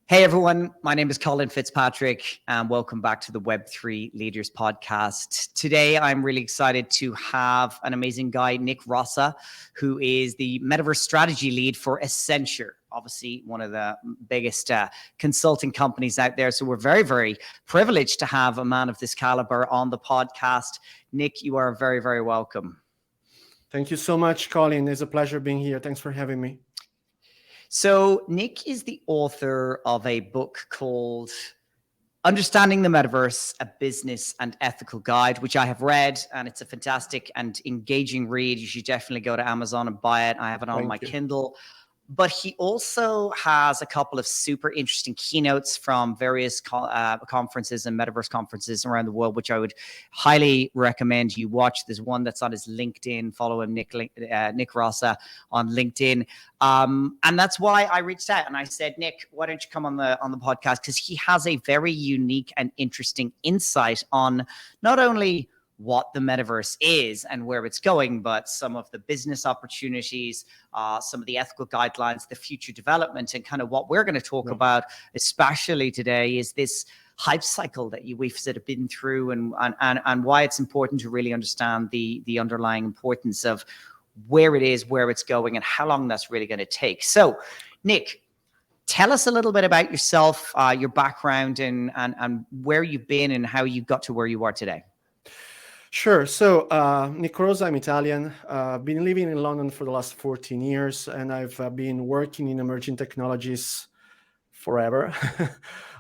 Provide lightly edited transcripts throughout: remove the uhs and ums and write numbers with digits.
Hey everyone, my name is Colin Fitzpatrick and welcome back to the Web3 Leaders Podcast. Today I'm really excited to have an amazing guy, Nick Rosa, who is the Metaverse strategy lead for Accenture, obviously one of the biggest consulting companies out there. So we're very, very privileged to have a man of this caliber on the podcast. Nick, you are very, very welcome. Thank you so much, Colin. It's a pleasure being here. Thanks for having me. So Nick is the author of a book called Understanding the Metaverse, a Business and Ethical Guide, which I have read, and it's a fantastic and engaging read. You should definitely go to Amazon and buy it. I have it on my Kindle. But he also has a couple of super interesting keynotes from various conferences and metaverse conferences around the world, which I would highly recommend you watch. There's one that's on his LinkedIn. Follow him, Nick Rosa, on LinkedIn. And that's why I reached out and I said, Nick, why don't you come on the podcast? Because he has a very unique and interesting insight on not only what the metaverse is and where it's going, but some of the business opportunities, some of the ethical guidelines, the future development, and kind of what we're going to talk about, especially today, is this hype cycle that we've sort of been through, and why it's important to really understand the underlying importance of where it is, where it's going, and how long that's really going to take. So, Nick, tell us a little bit about yourself, your background, and where you've been and how you got to where you are today. Sure. So, Nick Rosa, I'm Italian. Been living in London for the last 14 years, and I've been working in emerging technologies forever.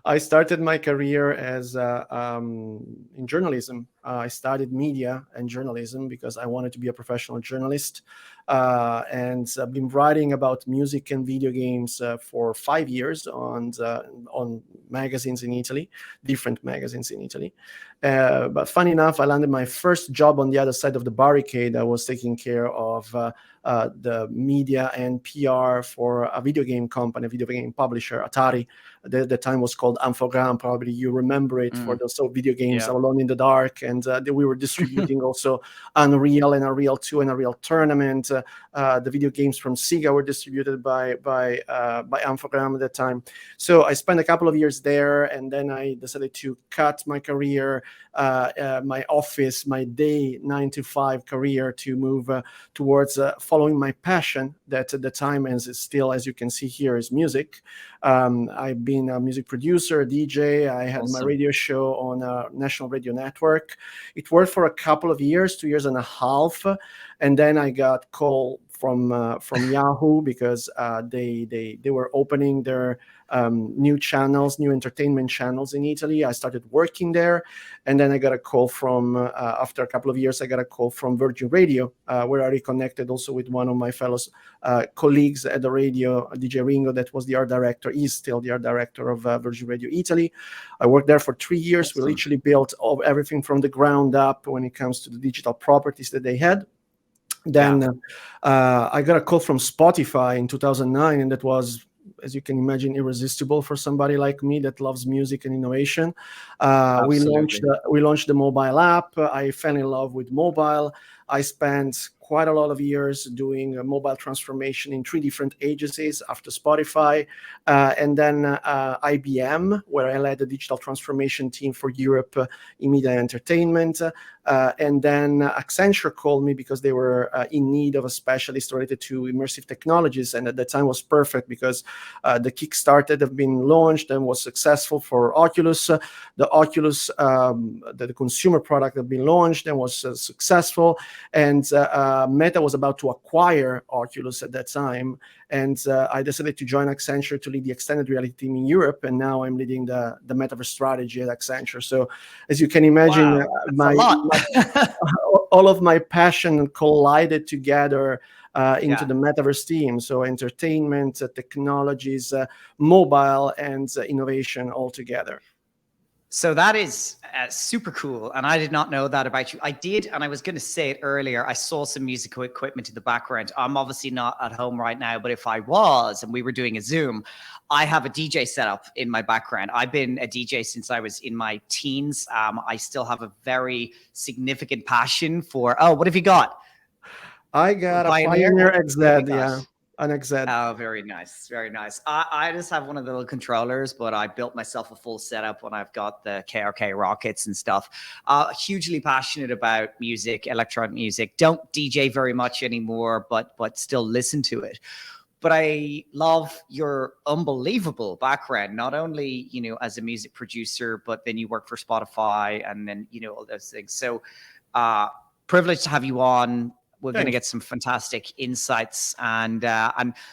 I started my career as in journalism. I studied media and journalism because I wanted to be a professional journalist, and I've been writing about music and video games for 5 years on magazines in Italy, different magazines in Italy. But funny enough, I landed my first job on the other side of the barricade. I was taking care of the media and PR for a video game company, a video game publisher, Atari. The time was called Infogram. Probably you remember it for those video games, Alone in the Dark. And we were distributing also Unreal and Unreal 2 and Unreal Tournament. The video games from Sega were distributed by Infogram at that time. So I spent a couple of years there, and then I decided to cut my career, my office, my day 9-to-5 career, to move towards following my passion that at the time, and still, as you can see here, is music. I've been a music producer, a DJ. I had my radio show on a national radio network. It worked for a couple of years, 2 years and a half, and then I got called from Yahoo because they were opening their new channels, new entertainment channels in Italy. I started working there, and then I got a call from after a couple of years, I got a call from Virgin Radio, where I reconnected also with one of my fellow colleagues at the radio, DJ Ringo, that was the art director. He's still the art director of Virgin Radio Italy. I worked there for 3 years. We literally built everything from the ground up when it comes to the digital properties that they had. Then I got a call from Spotify in 2009, and that was, as you can imagine, irresistible for somebody like me that loves music and innovation. We launched the mobile app. I fell in love with mobile. I spent quite a lot of years doing a mobile transformation in 3 different agencies after Spotify, and then IBM, where I led the digital transformation team for Europe in media and entertainment. And then Accenture called me because they were in need of a specialist related to immersive technologies. And at that time was perfect because the Kickstarter had been launched and was successful for Oculus. The Oculus, the consumer product had been launched and was successful. And Meta was about to acquire Oculus at that time. And I decided to join Accenture to lead the extended reality team in Europe. And now I'm leading the Metaverse strategy at Accenture. So as you can imagine, all of my passion collided together into the Metaverse team. So entertainment, technologies, mobile, and innovation all together. So that is super cool. And I did not know that about you. I did, and I was going to say it earlier, I saw some musical equipment in the background. I'm obviously not at home right now, but if I was and we were doing a Zoom, I have a DJ setup in my background. I've been a DJ since I was in my teens. I still have a very significant passion for, what have you got? I got a Pioneer XZ, an XZ. Oh, very nice. Very nice. I just have one of the little controllers, but I built myself a full setup when I've got the KRK rockets and stuff. Hugely passionate about music, electronic music. Don't DJ very much anymore, but still listen to it. But I love your unbelievable background, not only, as a music producer, but then you work for Spotify and then, all those things. So privileged to have you on. We're going to get some fantastic insights. And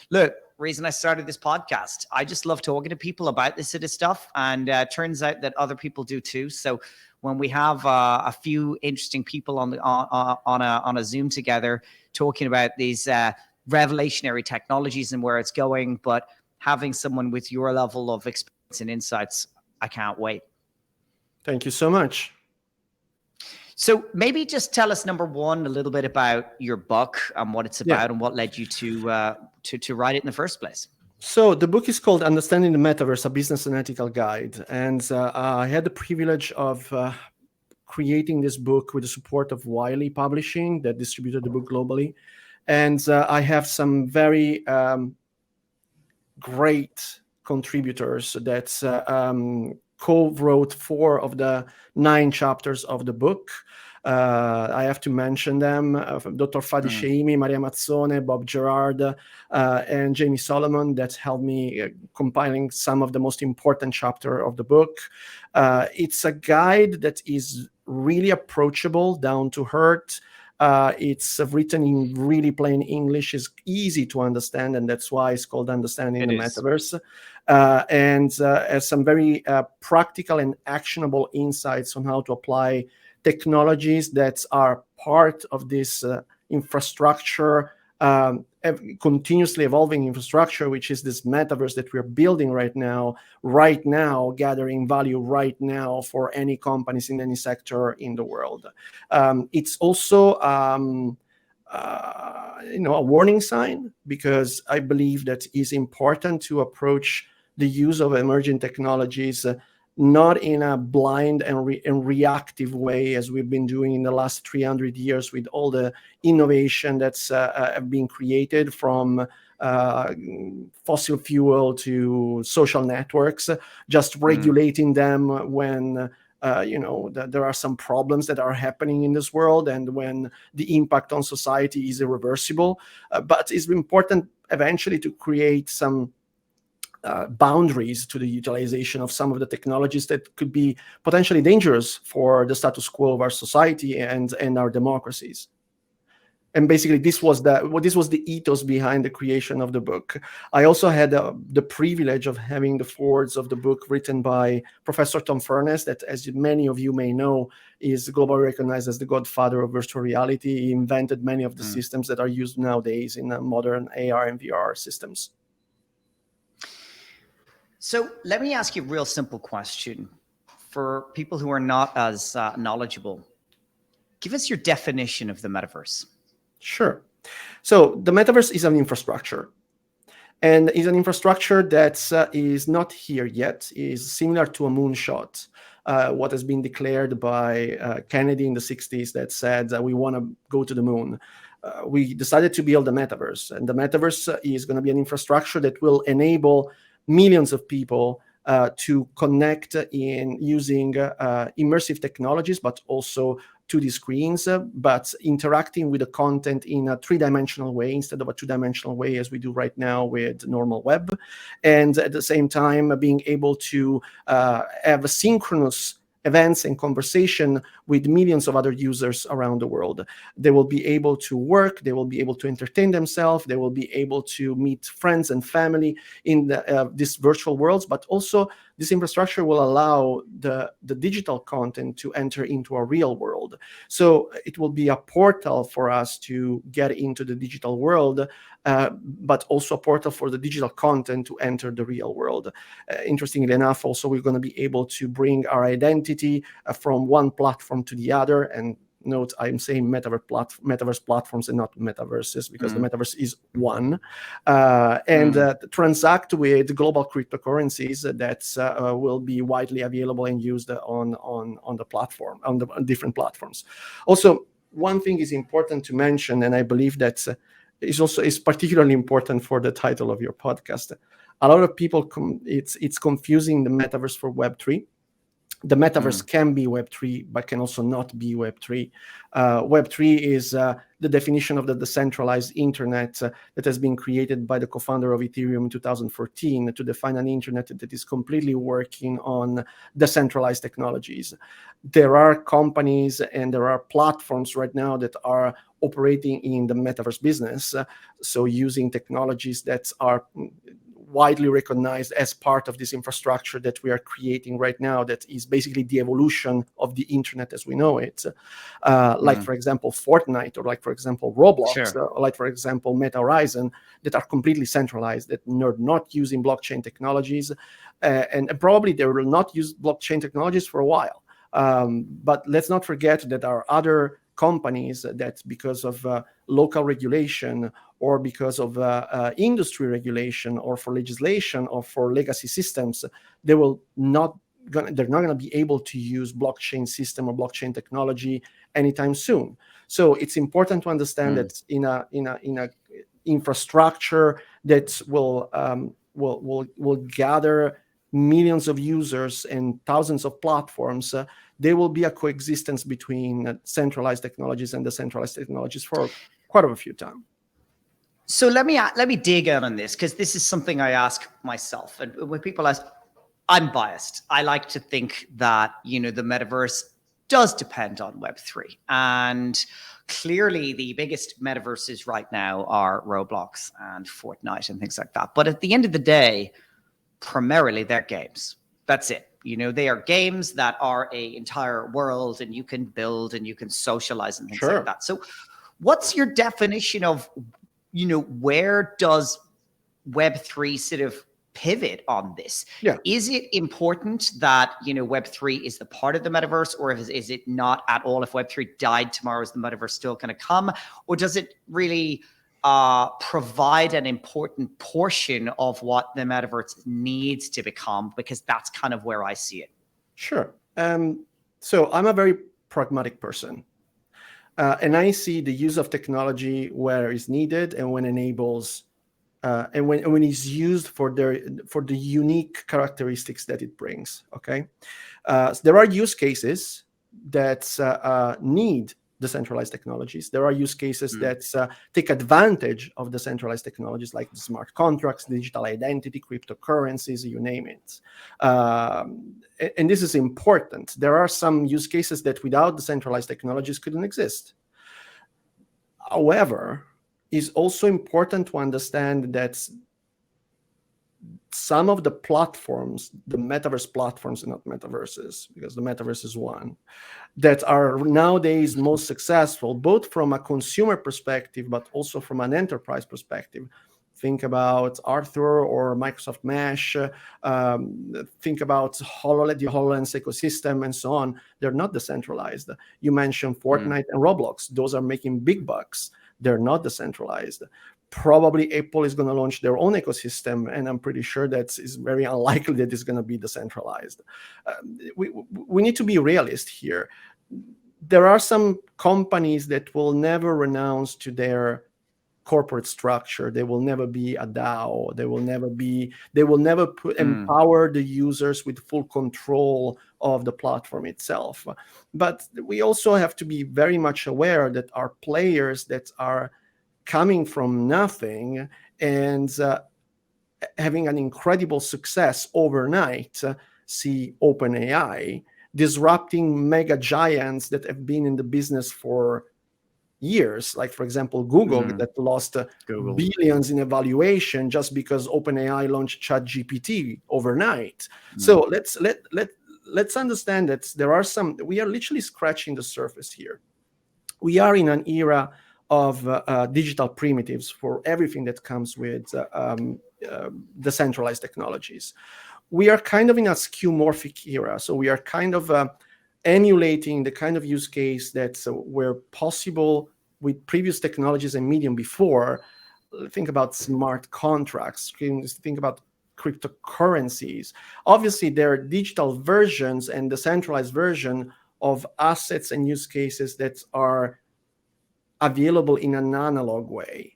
look, reason I started this podcast, I just love talking to people about this sort of stuff. And turns out that other people do too. So when we have a few interesting people on a Zoom together talking about these revolutionary technologies and where it's going, but having someone with your level of experience and insights, I can't wait. Thank you so much. So maybe just tell us, number one, a little bit about your book and what it's about and what led you to write it in the first place. So the book is called Understanding the Metaverse, a Business and Ethical Guide. And I had the privilege of creating this book with the support of Wiley Publishing that distributed the book globally. And I have some very great contributors that co-wrote 4 of the 9 chapters of the book. I have to mention them: Dr. Fadi Sheimi, Maria Mazzone, Bob Gerard, and Jamie Solomon, that helped me compiling some of the most important chapters of the book. It's a guide that is really approachable, down to earth. It's written in really plain English, is easy to understand, and that's why it's called Understanding the Metaverse. And has some very practical and actionable insights on how to apply technologies that are part of this infrastructure, continuously evolving infrastructure, which is this metaverse that we're building right now, gathering value right now for any companies in any sector in the world. It's also a warning sign, because I believe that it's important to approach the use of emerging technologies not in a blind and reactive way, as we've been doing in the last 300 years with all the innovation that's been created, from fossil fuel to social networks, just regulating them when there are some problems that are happening in this world, and when the impact on society is irreversible. But it's important eventually to create some boundaries to the utilization of some of the technologies that could be potentially dangerous for the status quo of our society and our democracies. And basically, this was the ethos behind the creation of the book. I also had the privilege of having the forwards of the book written by Professor Tom Furness, that, as many of you may know, is globally recognized as the godfather of virtual reality. He invented many of the systems that are used nowadays in modern AR and VR systems. So let me ask you a real simple question for people who are not as knowledgeable. Give us your definition of the metaverse. Sure. So the metaverse is an infrastructure, and is an infrastructure that is not here yet, is similar to a moonshot, what has been declared by Kennedy in the 60s, that said that we want to go to the moon. We decided to build the metaverse, and the metaverse is going to be an infrastructure that will enable millions of people to connect in using immersive technologies, but also 2D screens, but interacting with the content in a 3-dimensional way instead of a 2-dimensional way as we do right now with normal web. And at the same time, being able to have a synchronous events and conversation with millions of other users around the world. They will be able to work, they will be able to entertain themselves, they will be able to meet friends and family in these virtual worlds, but also this infrastructure will allow the digital content to enter into a real world. So it will be a portal for us to get into the digital world, but also a portal for the digital content to enter the real world. Interestingly enough, also, we're going to be able to bring our identity from one platform to the other. And note, I'm saying metaverse platforms and not metaverses, because the metaverse is one, and transact with global cryptocurrencies that will be widely available and used on the platform, on the different platforms. Also, one thing is important to mention, and I believe that is particularly important for the title of your podcast. A lot of people it's confusing the metaverse for Web3. The metaverse can be Web3, but can also not be Web3. Web3 is the definition of the decentralized internet that has been created by the co-founder of Ethereum in 2014 to define an internet that is completely working on decentralized technologies. There are companies and there are platforms right now that are operating in the metaverse business, so using technologies that are widely recognized as part of this infrastructure that we are creating right now, that is basically the evolution of the internet as we know it. Like, for example, Fortnite, or like, for example, Roblox, or like, for example, Meta Horizon, that are completely centralized, that are not using blockchain technologies, and probably they will not use blockchain technologies for a while. But let's not forget that there are other companies that, because of local regulation or because of industry regulation or for legislation or for legacy systems, they're not going to be able to use blockchain system or blockchain technology anytime soon. So it's important to understand that in a infrastructure that will gather millions of users and thousands of platforms, there will be a coexistence between centralized technologies and decentralized technologies for quite a few times. So let me dig out on this, because this is something I ask myself. And when people ask, I'm biased. I like to think that, the metaverse does depend on Web3. And clearly the biggest metaverses right now are Roblox and Fortnite and things like that. But at the end of the day, primarily they're games. That's it. They are games that are an entire world, and you can build and you can socialize and things like that. So what's your definition of, where does Web3 sort of pivot on this? Is it important that, Web3 is the part of the metaverse, or is it not at all? If Web3 died tomorrow, is the metaverse still going to come? Or does it really provide an important portion of what the metaverse needs to become? Because that's kind of where I see it. Sure. So I'm a very pragmatic person. And I see the use of technology where it's needed and when enables, and when it's used for the unique characteristics that it brings. Okay, so there are use cases that need decentralized technologies. There are use cases that take advantage of decentralized technologies, like smart contracts, digital identity, cryptocurrencies, you name it. And this is important. There are some use cases that without decentralized technologies couldn't exist. However, it's also important to understand that some of the platforms, the metaverse platforms, and not metaverses, because the metaverse is one, that are nowadays most successful, both from a consumer perspective, but also from an enterprise perspective. Think about Arthur or Microsoft Mesh. Think about the HoloLens ecosystem and so on. They're not decentralized. You mentioned Fortnite and Roblox. Those are making big bucks. They're not decentralized. Probably Apple is going to launch their own ecosystem, and I'm pretty sure that it's very unlikely that it's going to be decentralized. We need to be realist here. There are some companies that will never renounce to their corporate structure. They will never be a DAO. They will never empower the users with full control of the platform itself. But we also have to be very much aware that our players that are coming from nothing and having an incredible success overnight, see OpenAI, disrupting mega giants that have been in the business for years, like, for example, Google, that lost billions in evaluation just because OpenAI launched ChatGPT overnight. So let's understand that we are literally scratching the surface here. We are in an era of digital primitives for everything that comes with decentralized technologies. We are kind of in a skeuomorphic era. So we are kind of emulating the kind of use case that were possible with previous technologies and medium before. Think about smart contracts. Think about cryptocurrencies. Obviously, there are digital versions and decentralized version of assets and use cases that are available in an analog way.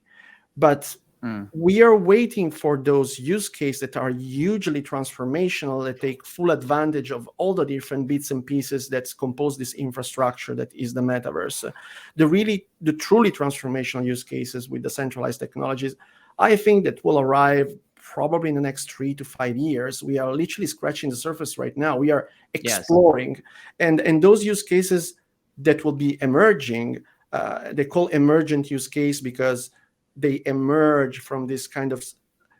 But Mm. we are waiting for those use cases that are hugely transformational, that take full advantage of all the different bits and pieces that compose this infrastructure that is the metaverse. The truly transformational use cases with decentralized technologies, I think that will arrive probably in the next 3 to 5 years. We are literally scratching the surface right now. We are Yes. exploring, and those use cases that will be emerging, they call emergent use case because they emerge from this kind of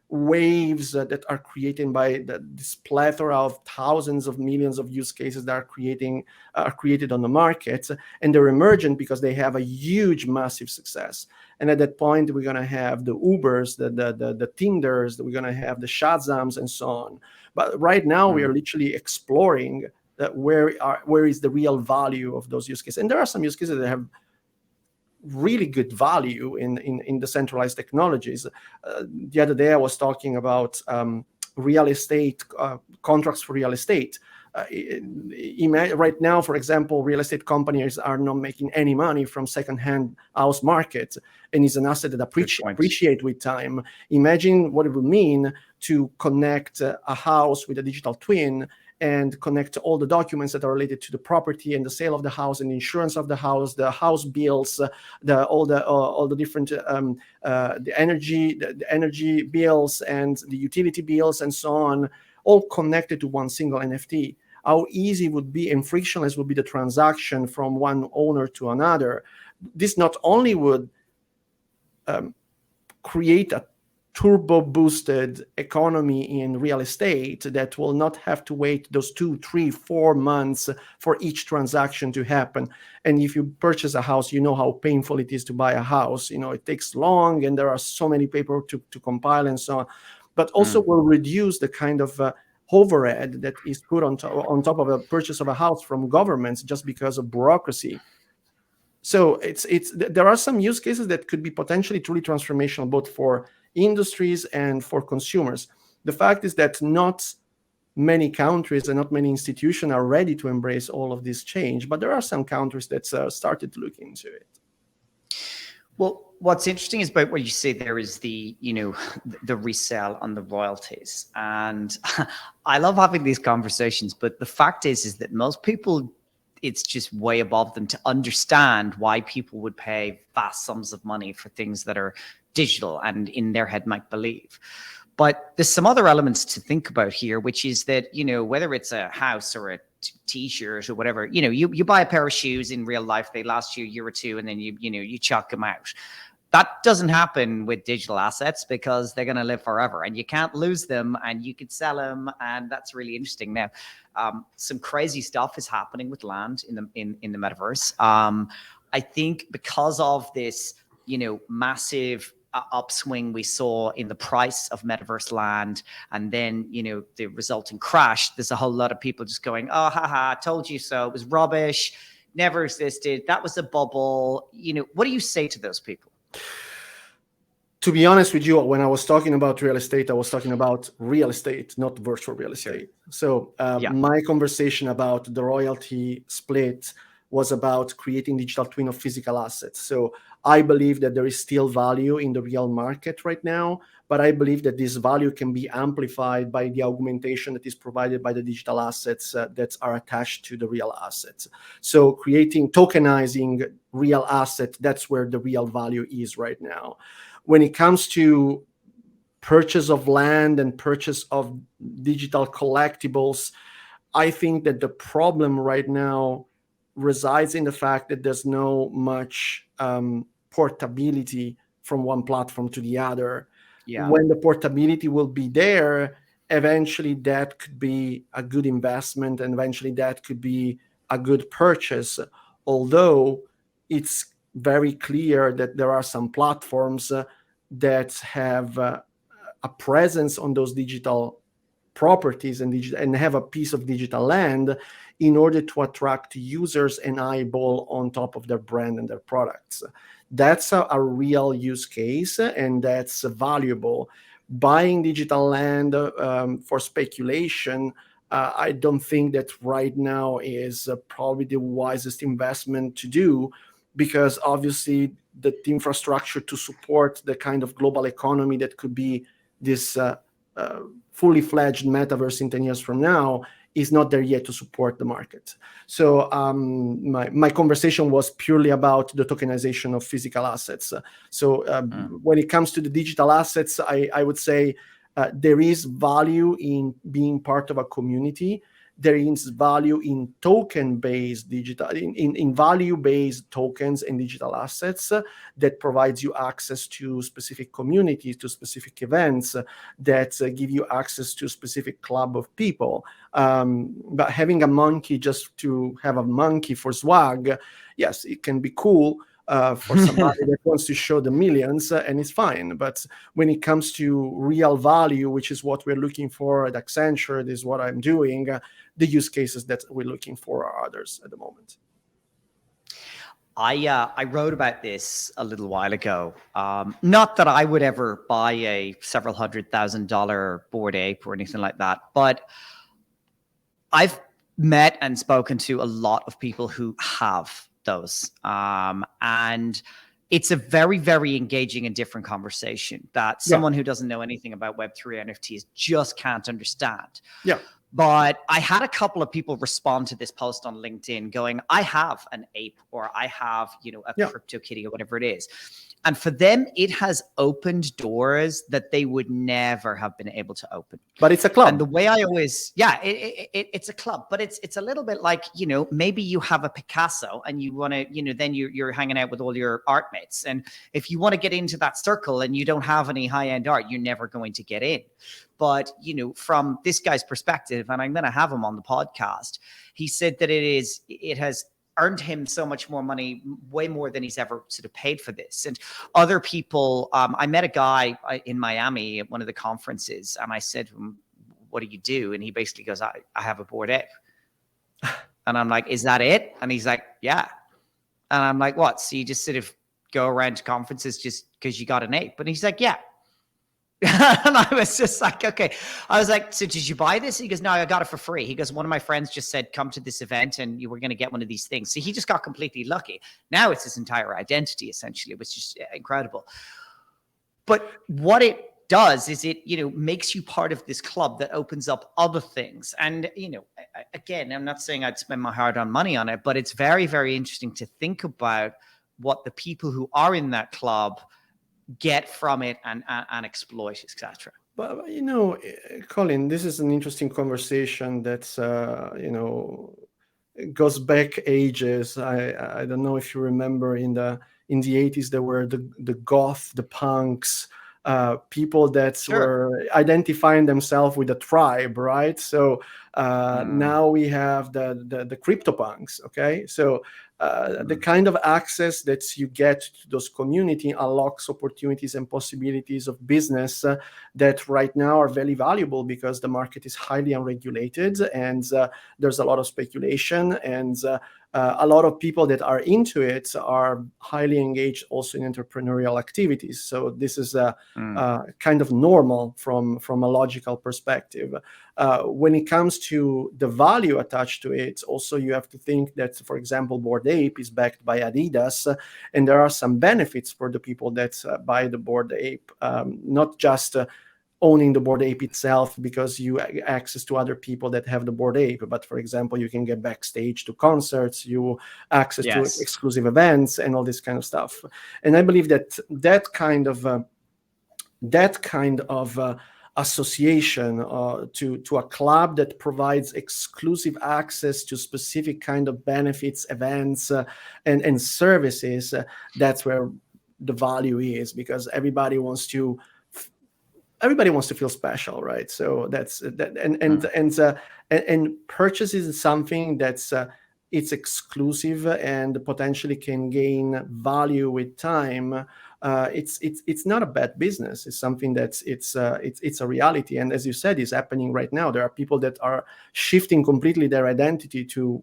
waves that are created by this plethora of thousands of millions of use cases that are created on the market, and they're emergent because they have a huge, massive success. And at that point, we're going to have the Ubers, the Tinders, we're going to have the Shazams, and so on. But right now, we are literally exploring that where is the real value of those use cases. And there are some use cases that have really good value in decentralized technologies. The other day I was talking about real estate contracts for real estate. Right now, for example, real estate companies are not making any money from secondhand house market, and it's an asset that appreciate with time. Imagine what it would mean to connect a house with a digital twin and connect all the documents that are related to the property and the sale of the house and the insurance of the house bills, all the different the energy bills and the utility bills and so on, all connected to one single NFT. How easy would be and frictionless would be the transaction from one owner to another. This not only would create a turbo boosted economy in real estate that will not have to wait those 2, 3, 4 months for each transaction to happen. And if you purchase a house, you know how painful it is to buy a house. It takes long and there are so many paper to compile and so on. But also will reduce the kind of overhead that is put on top of a purchase of a house from governments just because of bureaucracy. So there are some use cases that could be potentially truly transformational, both for industries and for consumers. The fact is that not many countries and not many institutions are ready to embrace all of this change, but there are some countries that started to look into it. Well, what's interesting is about what you say there is the resale on the royalties. And I love having these conversations, but the fact is that most people, it's just way above them to understand why people would pay vast sums of money for things that are digital and in their head might believe. But there's some other elements to think about here, which is that, whether it's a house or a t-shirt or whatever, you buy a pair of shoes in real life, they last you a year or two, and then you chuck them out. That doesn't happen with digital assets because they're going to live forever and you can't lose them and you could sell them. And that's really interesting. Now, some crazy stuff is happening with land in the metaverse. I think because of this, massive upswing we saw in the price of metaverse land and then, the resulting crash, there's a whole lot of people just going, oh, haha, told you so. It was rubbish. Never existed. That was a bubble. What do you say to those people? To be honest with you, when I was talking about real estate, I was talking about real estate, not virtual real estate. So my conversation about the royalty split was about creating digital twin of physical assets. So I believe that there is still value in the real market right now, but I believe that this value can be amplified by the augmentation that is provided by the digital assets that are attached to the real assets. So tokenizing real assets, that's where the real value is right now. When it comes to purchase of land and purchase of digital collectibles, I think that the problem right now resides in the fact that there's no much portability from one platform to the other. Yeah. When the portability will be there, eventually that could be a good investment and eventually that could be a good purchase. Although it's very clear that there are some platforms that have a presence on those digital properties and have a piece of digital land in order to attract users and eyeball on top of their brand and their products. That's a real use case, and that's valuable. Buying digital land for speculation, I don't think that right now is probably the wisest investment to do. because obviously the infrastructure to support the kind of global economy that could be this fully fledged metaverse in 10 years from now is not there yet to support the market. So my conversation was purely about the tokenization of physical assets. When it comes to the digital assets, I would say there is value in being part of a community. There is value in token-based digital, in value-based tokens and digital assets that provides you access to specific communities, to specific events, that give you access to a specific club of people. But having a monkey just to have a monkey for swag, yes, it can be cool. For somebody that wants to show the millions, and it's fine. But when it comes to real value, which is what we're looking for at Accenture, this is what I'm doing, the use cases that we're looking for are others at the moment. I wrote about this a little while ago. Not that I would ever buy a several $100,000 Bored Ape or anything like that, but I've met and spoken to a lot of people who have those. And it's a very, very engaging and different conversation that someone who doesn't know anything about Web3 NFTs just can't understand. Yeah. But I had a couple of people respond to this post on LinkedIn going, I have an ape, or I have, a crypto kitty, or whatever it is. And for them, it has opened doors that they would never have been able to open. But it's a club. And the way I always, it's a club, but it's a little bit like, maybe you have a Picasso and you want to, then you're hanging out with all your art mates. And if you want to get into that circle and you don't have any high-end art, you're never going to get in. But, from this guy's perspective, and I'm going to have him on the podcast, he said that it has earned him so much more money, way more than he's ever sort of paid for this. And other people, I met a guy in Miami at one of the conferences, and I said to him, what do you do? And he basically goes, I have a Bored Ape. And I'm like, is that it? And he's like, yeah. And I'm like, what? So you just sort of go around to conferences just because you got an ape? And he's like, yeah. And I was just like, okay. I was like, so did you buy this? He goes, no, I got it for free. He goes, one of my friends just said, come to this event and you were going to get one of these things. So he just got completely lucky. Now it's his entire identity, essentially, which is incredible. But what it does is it, makes you part of this club that opens up other things. And, again, I'm not saying I'd spend my hard-earned money on it, but it's very, very interesting to think about what the people who are in that club get from it and exploit, etc. But Colin, this is an interesting conversation that's goes back ages. I don't know if you remember in the 80s there were the goth, the punks, people that were identifying themselves with a tribe, right? So now we have the CryptoPunks. Okay, so the kind of access that you get to those community unlocks opportunities and possibilities of business that right now are very valuable because the market is highly unregulated and there's a lot of speculation and a lot of people that are into it are highly engaged also in entrepreneurial activities. So this is kind of normal from a logical perspective. When it comes to the value attached to it, also you have to think that, for example, Bored Ape is backed by Adidas, and there are some benefits for the people that buy the Bored Ape, not just owning the Bored Ape itself because you access to other people that have the Bored Ape, but for example, you can get backstage to concerts, you access to exclusive events and all this kind of stuff. And I believe that kind of association to a club that provides exclusive access to specific kind of benefits, events, and services, that's where the value is, because everybody wants to feel special, right? So that's that, and purchases is something that's it's exclusive and potentially can gain value with time. It's not a bad business. It's something that's it's a reality, and as you said, is happening right now. There are people that are shifting completely their identity to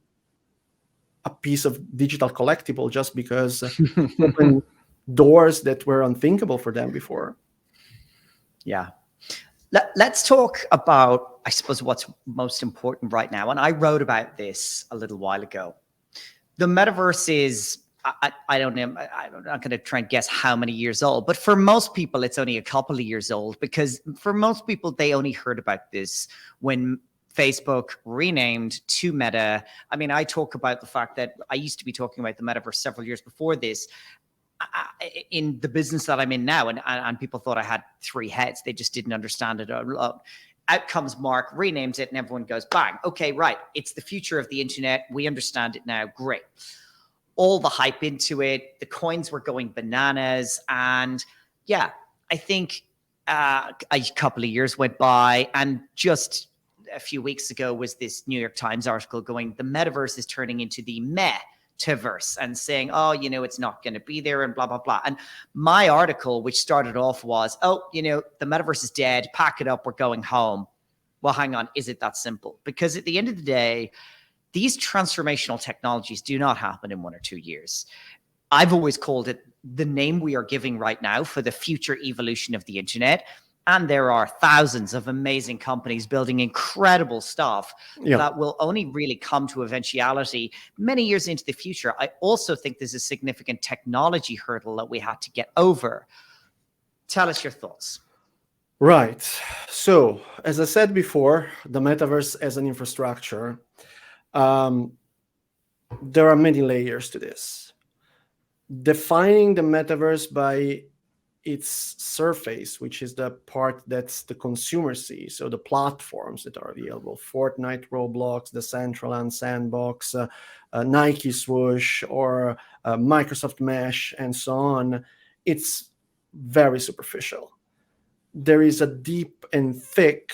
a piece of digital collectible just because open doors that were unthinkable for them before. Yeah. Let's talk about, I suppose, what's most important right now. And I wrote about this a little while ago. The metaverse is I don't know, I'm not going to try and guess how many years old, but for most people, it's only a couple of years old, because for most people, they only heard about this when Facebook renamed to Meta. I mean, I talk about the fact that I used to be talking about the metaverse several years before this in the business that I'm in now, and people thought I had three heads. They just didn't understand it. Out comes Mark, renames it, and everyone goes, bang, okay, right, it's the future of the internet. We understand it now. Great. All the hype into it, the coins were going bananas. And yeah, I think a couple of years went by, and just a few weeks ago was this New York Times article going, the metaverse is turning into the metaverse, and saying, oh, it's not going to be there, and blah, blah, blah. And my article, which started off was, oh, the metaverse is dead, pack it up, we're going home. Well, hang on, is it that simple? Because at the end of the day, these transformational technologies do not happen in 1 or 2 years. I've always called it the name we are giving right now for the future evolution of the internet. And there are thousands of amazing companies building incredible stuff that will only really come to eventuality many years into the future. I also think there's a significant technology hurdle that we had to get over. Tell us your thoughts. Right. So, as I said before, the metaverse as an infrastructure, there are many layers to this. Defining the metaverse by its surface, which is the part that's the consumer sees, so the platforms that are available, Fortnite, Roblox, Decentralized, Sandbox, Nike Swoosh, or Microsoft Mesh, and so on, it's very superficial. There is a deep and thick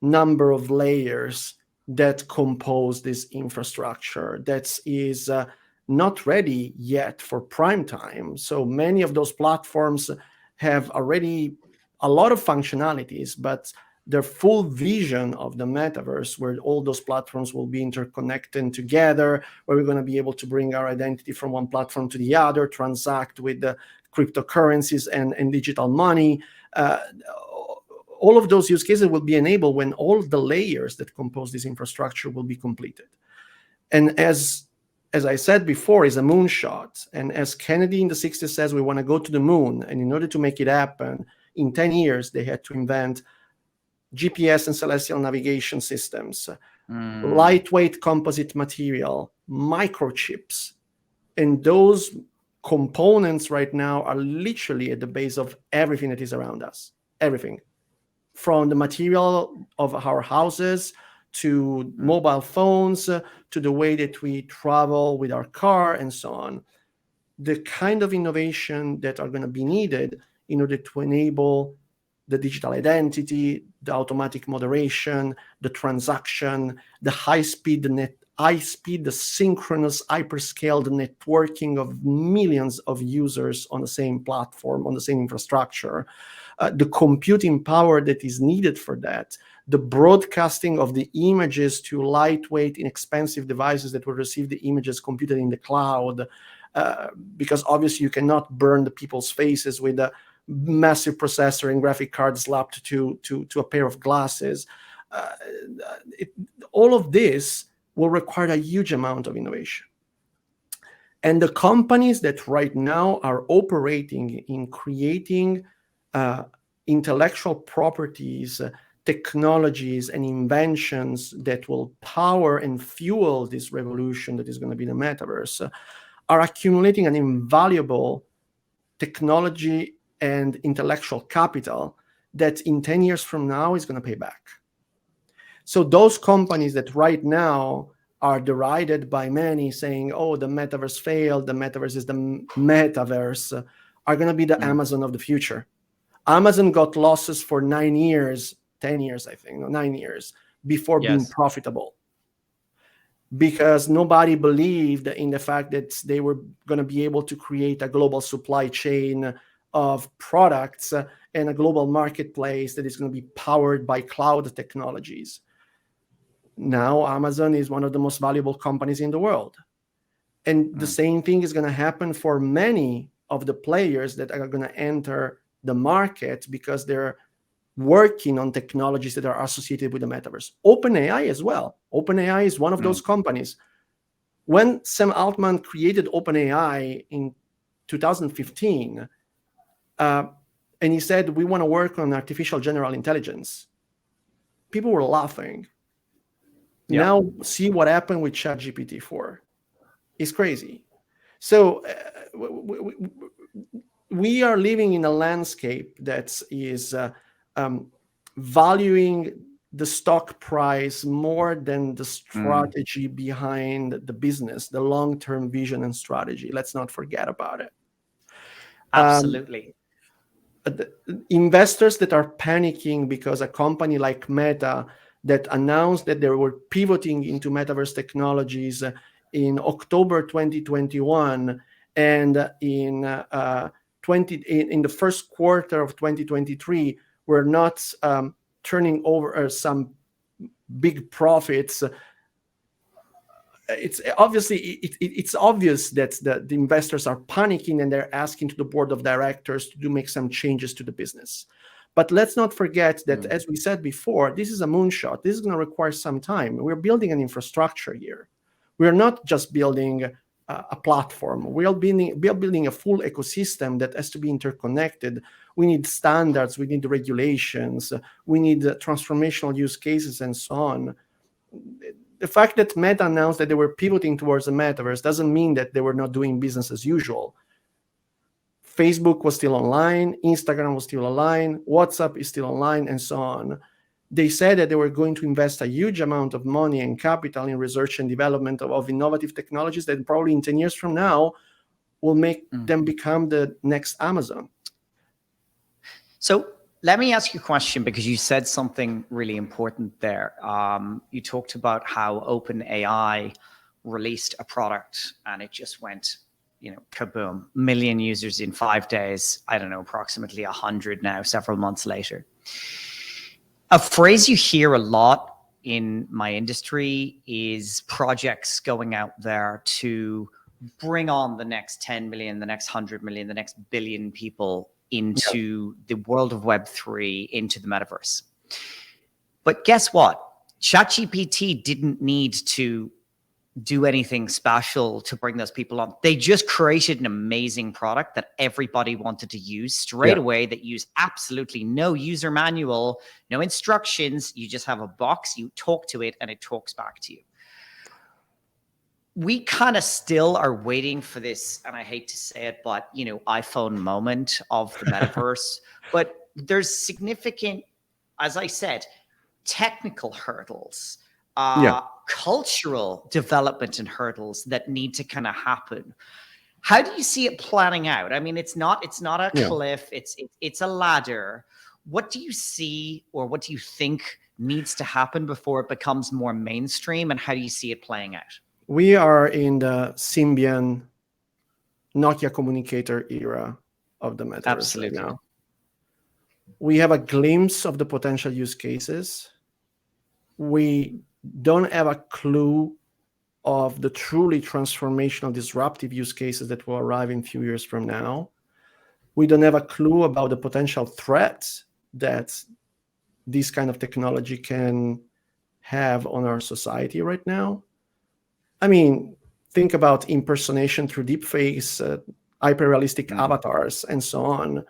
number of layers that compose this infrastructure that is not ready yet for prime time. So many of those platforms have already a lot of functionalities, but their full vision of the metaverse, where all those platforms will be interconnected together, where we're going to be able to bring our identity from one platform to the other, transact with the cryptocurrencies and digital money. All of those use cases will be enabled when all of the layers that compose this infrastructure will be completed. And as I said before, is a moonshot. And as Kennedy in the 60s says, we want to go to the moon. And in order to make it happen, in 10 years, they had to invent GPS and celestial navigation systems, lightweight composite material, microchips. And those components right now are literally at the base of everything that is around us. Everything. From the material of our houses to mobile phones, to the way that we travel with our car and so on. The kind of innovation that are going to be needed in order to enable the digital identity, the automatic moderation, the transaction, the high-speed, the synchronous, hyperscaled networking of millions of users on the same platform, on the same infrastructure, the computing power that is needed for that, the broadcasting of the images to lightweight, inexpensive devices that will receive the images computed in the cloud, because obviously you cannot burn the people's faces with a massive processor and graphic card slapped to a pair of glasses. All of this will require a huge amount of innovation. And the companies that right now are operating in creating intellectual properties, technologies, and inventions that will power and fuel this revolution that is going to be the metaverse, are accumulating an invaluable technology and intellectual capital that in 10 years from now is going to pay back. So those companies that right now are derided by many saying, oh, the metaverse failed, the metaverse is the metaverse, are going to be the Amazon of the future. Amazon got losses for 9 years, 10 years, I think, 9 years before being profitable, because nobody believed in the fact that they were going to be able to create a global supply chain of products and a global marketplace that is going to be powered by cloud technologies. Now, Amazon is one of the most valuable companies in the world. And the same thing is going to happen for many of the players that are going to enter the market because they're working on technologies that are associated with the metaverse. OpenAI as well. OpenAI is one of those companies. When Sam Altman created OpenAI in 2015, and he said, we want to work on artificial general intelligence, people were laughing. Yeah. Now see what happened with ChatGPT-4. It's crazy. So we are living in a landscape that is valuing the stock price more than the strategy behind the business, the long-term vision and strategy. Let's not forget about it. Absolutely. The investors that are panicking because a company like Meta that announced that they were pivoting into metaverse technologies in October 2021 and in the first quarter of 2023 were not turning over some big profits. It's obvious that the investors are panicking and they're asking to the board of directors to make some changes to the business. But let's not forget that, as we said before, this is a moonshot. This is going to require some time. We're building an infrastructure here. We're not just building a platform. We're building a full ecosystem that has to be interconnected. We need standards. We need regulations. We need transformational use cases and so on. The fact that Meta announced that they were pivoting towards the metaverse doesn't mean that they were not doing business as usual. Facebook was still online, Instagram was still online, WhatsApp is still online, and so on. They said that they were going to invest a huge amount of money and capital in research and development of innovative technologies that probably in 10 years from now will make them become the next Amazon. So let me ask you a question, because you said something really important there. You talked about how OpenAI released a product and it just went, kaboom, million users in 5 days. I don't know, approximately 100 now, several months later. A phrase you hear a lot in my industry is projects going out there to bring on the next 10 million, the next 100 million, the next billion people into the world of Web3, into the metaverse. But guess what? ChatGPT didn't need to do anything special to bring those people on. They just created an amazing product that everybody wanted to use straight away, that used absolutely no user manual, no instructions. You just have a box, you talk to it, and it talks back to you. We kind of still are waiting for this, and I hate to say it, but iPhone moment of the metaverse. But there's significant, as I said, technical hurdles, cultural development and hurdles that need to kind of happen. How do you see it planning out? I mean, it's not a cliff, it's a ladder. What do you see, or what do you think needs to happen before it becomes more mainstream, and how do you see it playing out? We are in the Symbian Nokia communicator era of the metaverse right now. We have a glimpse of the potential use cases. We don't have a clue of the truly transformational, disruptive use cases that will arrive in a few years from now. We don't have a clue about the potential threats that this kind of technology can have on our society right now. I mean, think about impersonation through deepfakes, hyper-realistic avatars, and so on.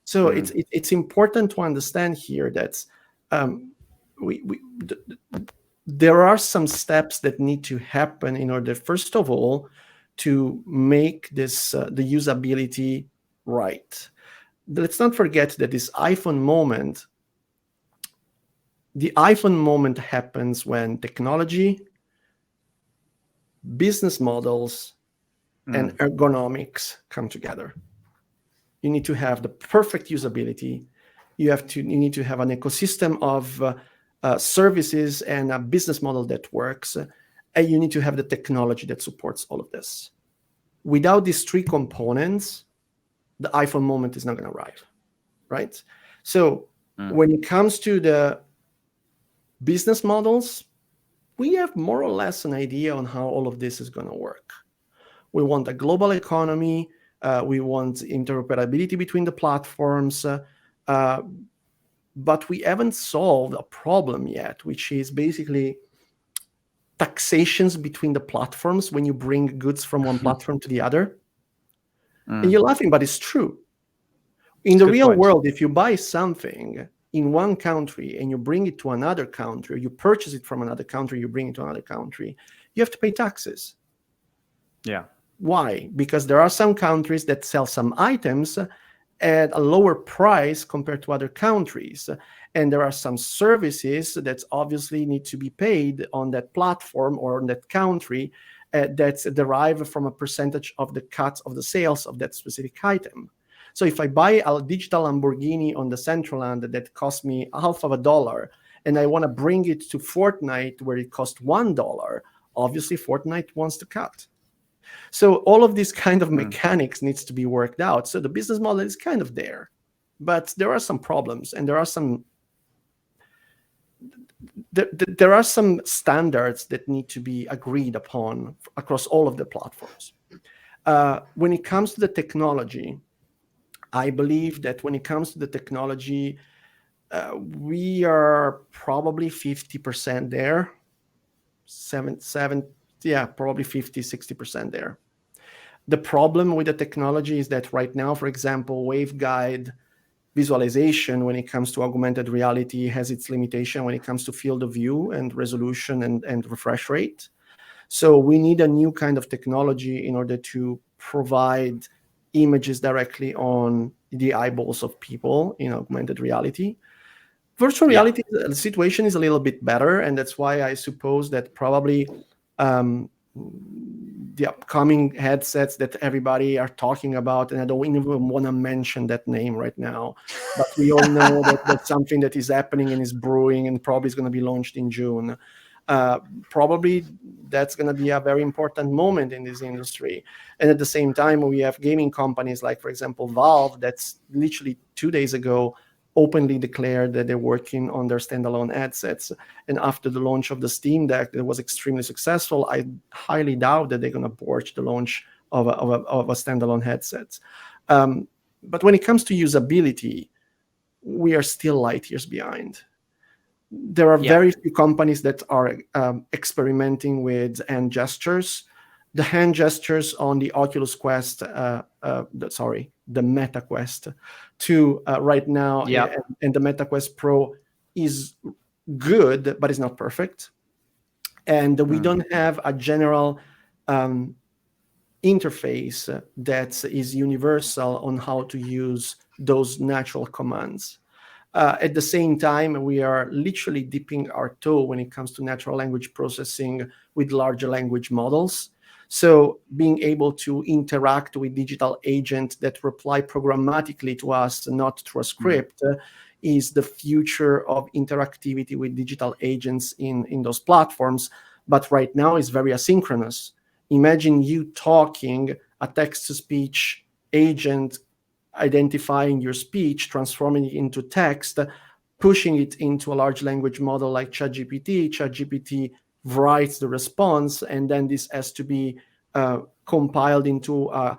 So it's important to understand here that there are some steps that need to happen in order, first of all, to make this the usability right. Let's not forget that the iPhone moment happens when technology, business models, and ergonomics come together. You need to have the perfect usability. You need to have an ecosystem of services and a business model that works, and you need to have the technology that supports all of this. Without these three components, the iPhone moment is not going to arrive, right? So when it comes to the business models, we have more or less an idea on how all of this is going to work. We want a global economy. We want interoperability between the platforms. But we haven't solved a problem yet, which is basically taxations between the platforms when you bring goods from one platform to the other. And you're laughing, but it's true. In the real world, if you buy something in one country and you bring it to another country, or you purchase it from another country, you bring it to another country, you have to pay taxes. Yeah. Why? Because there are some countries that sell some items at a lower price compared to other countries. And there are some services that obviously need to be paid on that platform or on that country that's derived from a percentage of the cut of the sales of that specific item. So if I buy a digital Lamborghini on the Decentraland that cost me $0.50, and I want to bring it to Fortnite where it costs $1, obviously Fortnite wants to cut. So all of these kind of mechanics needs to be worked out. So the business model is kind of there, but there are some problems, and there are some standards that need to be agreed upon across all of the platforms. When it comes to the technology, I believe that when it comes to the technology, we are probably 50% there, probably 50, 60% there. The problem with the technology is that right now, for example, waveguide visualization, when it comes to augmented reality, has its limitation when it comes to field of view and resolution and refresh rate. So we need a new kind of technology in order to provide images directly on the eyeballs of people in augmented reality. Virtual reality, the situation is a little bit better, and that's why I suppose that probably the upcoming headsets that everybody are talking about, and I don't even want to mention that name right now, but we all know that that's something that is happening and is brewing and probably is going to be launched in June. Probably that's going to be a very important moment in this industry. And at the same time, we have gaming companies like, for example, Valve, that's literally 2 days ago openly declared that they're working on their standalone headsets. And after the launch of the Steam Deck, that was extremely successful, I highly doubt that they're going to porch the launch of a standalone headset. But when it comes to usability, we are still light years behind. There are very few companies that are experimenting with hand gestures. The hand gestures on the Oculus Quest, the Meta Quest 2 right now, and the Meta Quest Pro is good, but it's not perfect. And we don't have a general interface that is universal on how to use those natural commands. At the same time, we are literally dipping our toe when it comes to natural language processing with larger language models. So being able to interact with digital agents that reply programmatically to us, not through a script, is the future of interactivity with digital agents in those platforms. But right now, it's very asynchronous. Imagine you talking, a text-to-speech agent identifying your speech, transforming it into text, pushing it into a large language model like ChatGPT. ChatGPT writes the response, and then this has to be compiled into a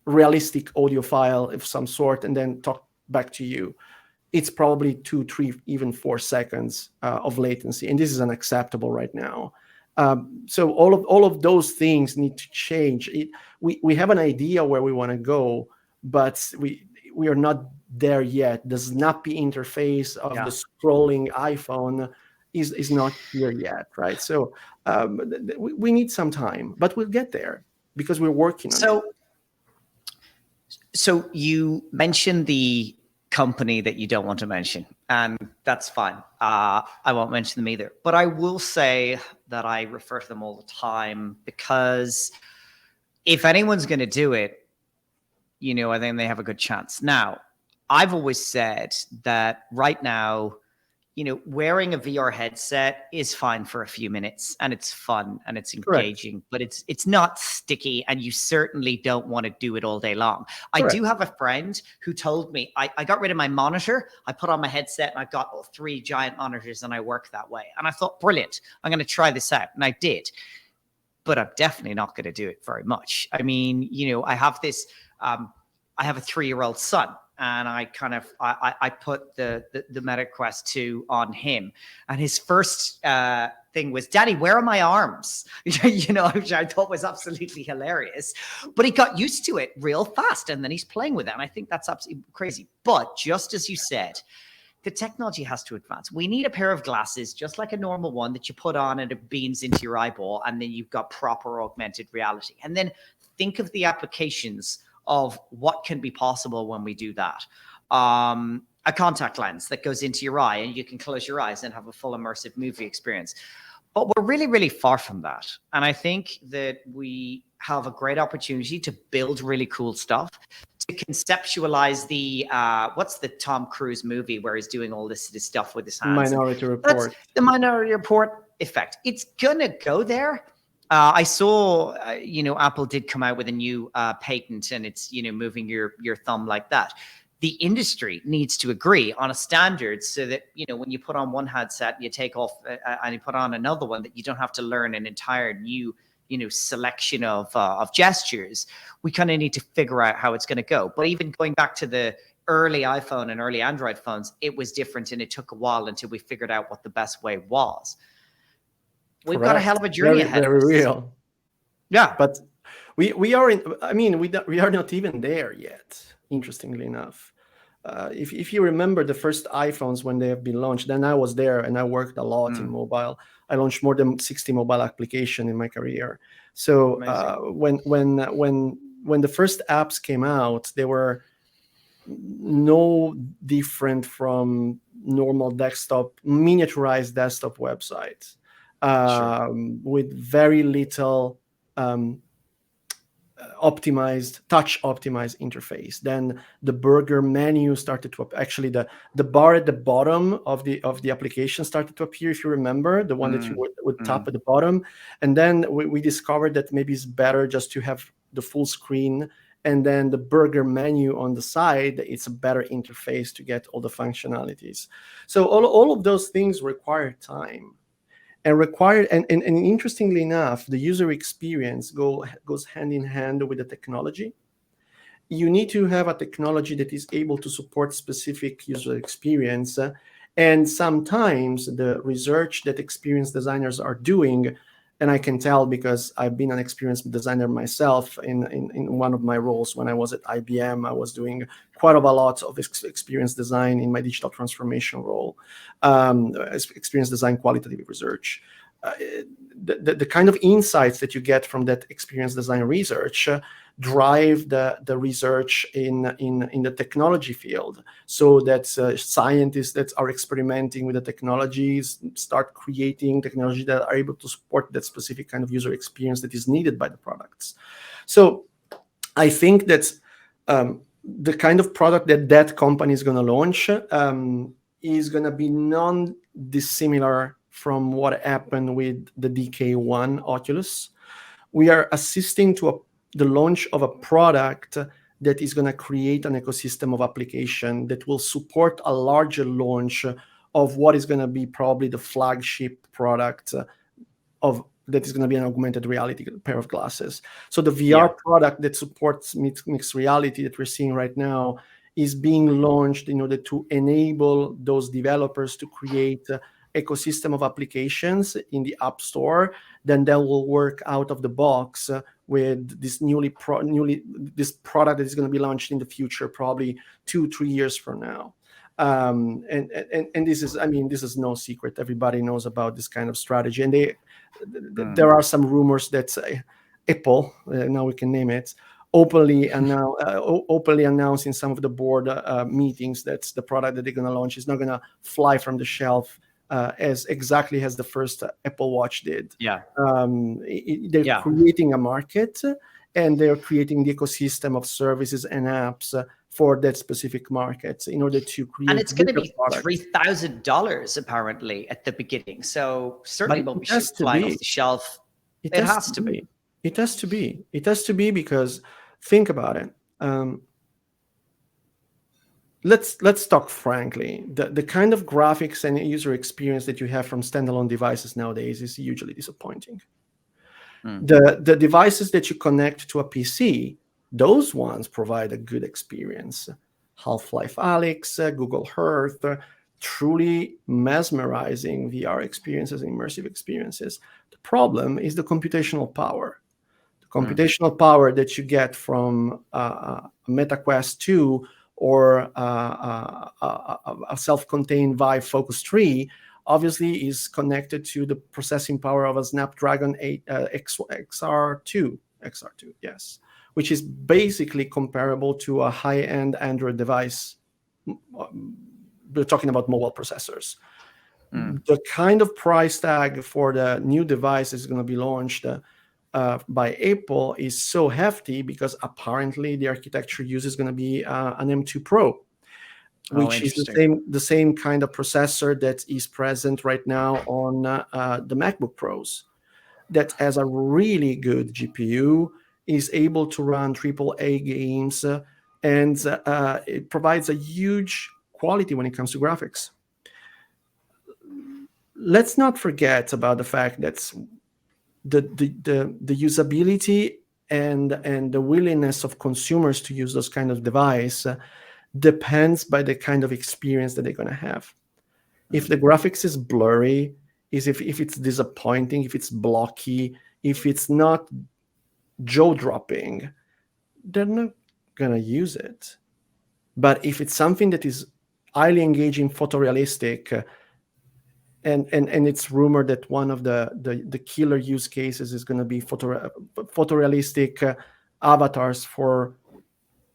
realistic audio file of some sort and then talk back to you. It's probably 2, 3, even 4 seconds of latency, and this is unacceptable right now. So all of those things need to change. We have an idea where we want to go, but we are not there yet. The snappy interface of the scrolling iPhone is not here yet, right? So we need some time, but we'll get there because we're working on it. So you mentioned the company that you don't want to mention, and that's fine. I won't mention them either, but I will say that I refer to them all the time because if anyone's going to do it, I think they have a good chance. Now, I've always said that right now, wearing a VR headset is fine for a few minutes and it's fun and it's engaging, but it's not sticky, and you certainly don't want to do it all day long. I do have a friend who told me I got rid of my monitor. I put on my headset and I've got 3 giant monitors and I work that way. And I thought, brilliant, I'm going to try this out. And I did, but I'm definitely not going to do it very much. I mean, I have this, I have a 3-year-old son. and I put the Meta Quest 2 on him, and his first thing was, "Daddy, where are my arms?" Which I thought was absolutely hilarious. But he got used to it real fast, and then he's playing with it, and I think that's absolutely crazy. But just as you said, the technology has to advance. We need a pair of glasses, just like a normal one, that you put on and it beams into your eyeball, and then you've got proper augmented reality. And then think of the applications of what can be possible when we do that. A contact lens that goes into your eye, and you can close your eyes and have a full immersive movie experience. But we're really, really far from that. And I think that we have a great opportunity to build really cool stuff, to conceptualize the what's the Tom Cruise movie where he's doing all this stuff with his hands? Minority Report. That's the Minority Report effect. It's gonna go there. I saw, Apple did come out with a new patent, and it's, moving your thumb like that. The industry needs to agree on a standard so that, when you put on one headset, you take off and you put on another one, that you don't have to learn an entire new, selection of gestures. We kind of need to figure out how it's going to go. But even going back to the early iPhone and early Android phones, it was different, and it took a while until we figured out what the best way was. We've got a hell of a journey ahead of us. Very real. Yeah. But we are not even there yet, interestingly enough. If you remember the first iPhones when they have been launched, then I was there and I worked a lot in mobile. I launched more than 60 mobile applications in my career. So when the first apps came out, they were no different from normal miniaturized desktop websites. With very little touch optimized interface. Then the burger menu started to actually the bar at the bottom of the application started to appear, if you remember, the one that you would tap at the bottom. And then we discovered that maybe it's better just to have the full screen, and then the burger menu on the side, it's a better interface to get all the functionalities. So all of those things require time. And interestingly enough, the user experience goes hand in hand with the technology. You need to have a technology that is able to support specific user experience. And sometimes the research that experience designers are doing, and I can tell because I've been an experienced designer myself in one of my roles when I was at IBM. I was doing quite a lot of experience design in my digital transformation role, experience design qualitative research. The kind of insights that you get from that experience design research drive the research in the technology field, so that scientists that are experimenting with the technologies start creating technology that are able to support that specific kind of user experience that is needed by the products. So I think that the kind of product that company is going to launch is going to be non-dissimilar from what happened with the DK1 Oculus. We are assisting to the launch of a product that is going to create an ecosystem of application that will support a larger launch of what is going to be probably the flagship product that is going to be an augmented reality pair of glasses. So the VR product that supports mixed reality that we're seeing right now is being launched in order to enable those developers to create ecosystem of applications in the App Store. Then they will work out of the box with this this product that is going to be launched in the future, probably 2-3 years from now. And this is no secret. Everybody knows about this kind of strategy. And there are some rumors that Apple, now we can name it, openly announced in some of the board meetings that the product that they're going to launch is not going to fly from the shelf as exactly as the first Apple Watch did. They're creating a market, and they're creating the ecosystem of services and apps for that specific market in order to create. And it's going to be $3,000 apparently at the beginning. So certainly won't be flying off the shelf. It has to be. It has to be. It has to be because think about it. Let's talk frankly. The kind of graphics and user experience that you have from standalone devices nowadays is hugely disappointing. The devices that you connect to a PC, those ones provide a good experience. Half-Life Alyx, Google Earth, truly mesmerizing VR experiences, immersive experiences. The problem is the computational power. The computational power that you get from MetaQuest 2 or a self-contained Vive Focus 3 obviously is connected to the processing power of a Snapdragon 8 XR2, yes, which is basically comparable to a high-end Android device. We're talking about mobile processors. The kind of price tag for the new device is going to be launched by Apple is so hefty because apparently the architecture used is going to be an M2 Pro, which is the same kind of processor that is present right now on the MacBook Pros, that has a really good GPU, is able to run AAA games, and it provides a huge quality when it comes to graphics. Let's not forget about the fact that the usability and the willingness of consumers to use those kind of device depends by the kind of experience that they're going to have. If the graphics is blurry, if it's disappointing, if it's blocky, if it's not jaw-dropping, they're not going to use it. But if it's something that is highly engaging, photorealistic, and it's rumored that one of the killer use cases is going to be photorealistic avatars for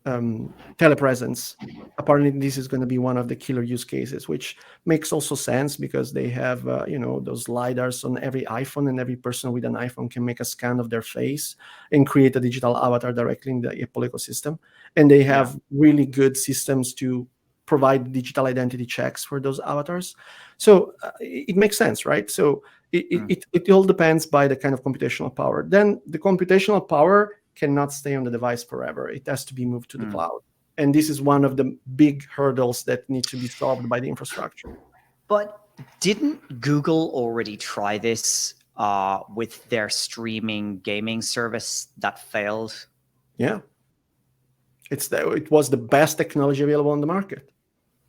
telepresence. Apparently, this is going to be one of the killer use cases, which makes also sense because they have those lidars on every iPhone, and every person with an iPhone can make a scan of their face and create a digital avatar directly in the Apple ecosystem. And they have really good systems to provide digital identity checks for those avatars. So it makes sense, right? So it all depends by the kind of computational power. Then the computational power cannot stay on the device forever. It has to be moved to the cloud. And this is one of the big hurdles that need to be solved by the infrastructure. But didn't Google already try this with their streaming gaming service that failed? Yeah. It was the best technology available on the market.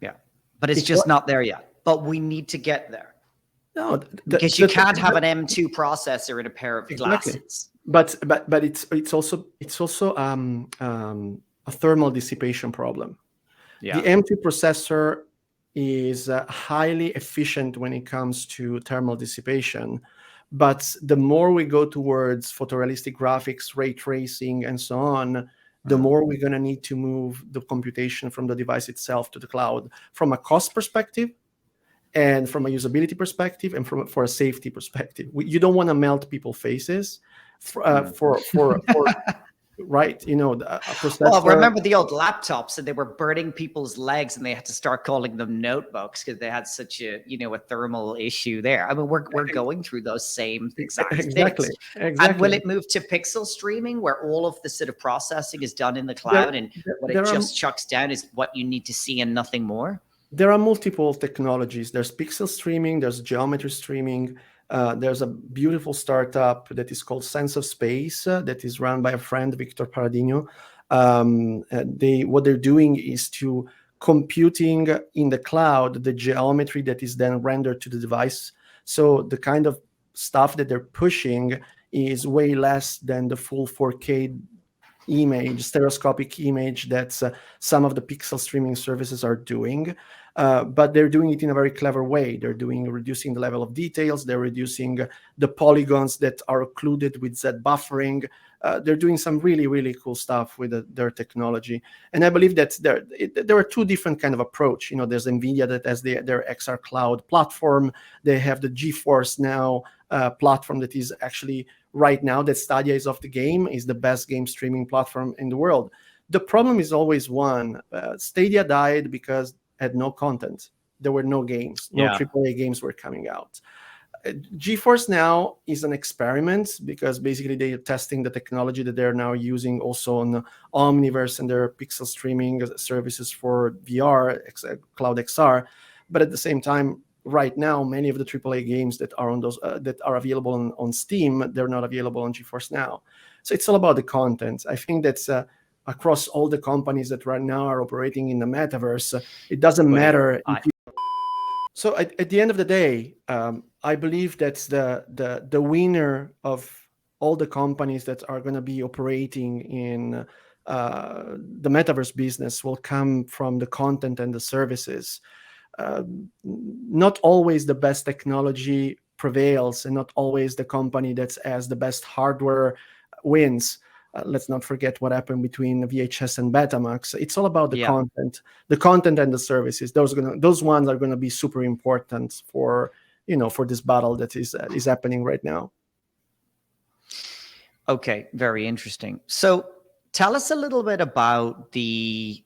Yeah. But it's just not there yet. But we need to get there. No, because you can't have an M2 processor in a pair of glasses. But it's also a thermal dissipation problem. Yeah. The M2 processor is highly efficient when it comes to thermal dissipation, but the more we go towards photorealistic graphics, ray tracing, and so on, the more we're going to need to move the computation from the device itself to the cloud, from a cost perspective, and from a usability perspective, and for a safety perspective. You don't want to melt people's faces for right, a processor. Well, remember the old laptops, and they were burning people's legs, and they had to start calling them notebooks because they had such a thermal issue there. I mean, we're going through those same exact things. And will it move to pixel streaming, where all of the sort of processing is done in the cloud, and what it just chucks down is what you need to see and nothing more? There are multiple technologies. There's pixel streaming, there's geometry streaming. There's a beautiful startup that is called Sense of Space that is run by a friend, Victor Paradino. What they're doing is to computing in the cloud the geometry that is then rendered to the device. So the kind of stuff that they're pushing is way less than the full 4K image, stereoscopic image that some of the pixel streaming services are doing. But they're doing it in a very clever way. They're reducing the level of details. They're reducing the polygons that are occluded with Z buffering. They're doing some really, really cool stuff with their technology. And I believe that there are two different kind of approach. There's NVIDIA that has their XR Cloud platform. They have the GeForce Now platform that is actually right now that Stadia is off the game, is the best game streaming platform in the world. The problem is always one. Stadia died because had no content. There were no games. No AAA games were coming out. GeForce Now is an experiment because basically they are testing the technology that they're now using also on Omniverse and their pixel streaming services for VR, Cloud XR. But at the same time, right now, many of the AAA games that are on those that are available on Steam, they're not available on GeForce Now. So it's all about the content. I think that's across all the companies that right now are operating in the metaverse. It doesn't But matter. I, So at the end of the day, I believe that the winner of all the companies that are going to be operating in the metaverse business will come from the content and the services. Not always the best technology prevails, and not always the company that has the best hardware wins. Let's not forget what happened between VHS and Betamax. It's all about the yeah. content and the services. Those ones are going to be super important for this battle that is happening right now. Okay, very interesting. So tell us a little bit about the,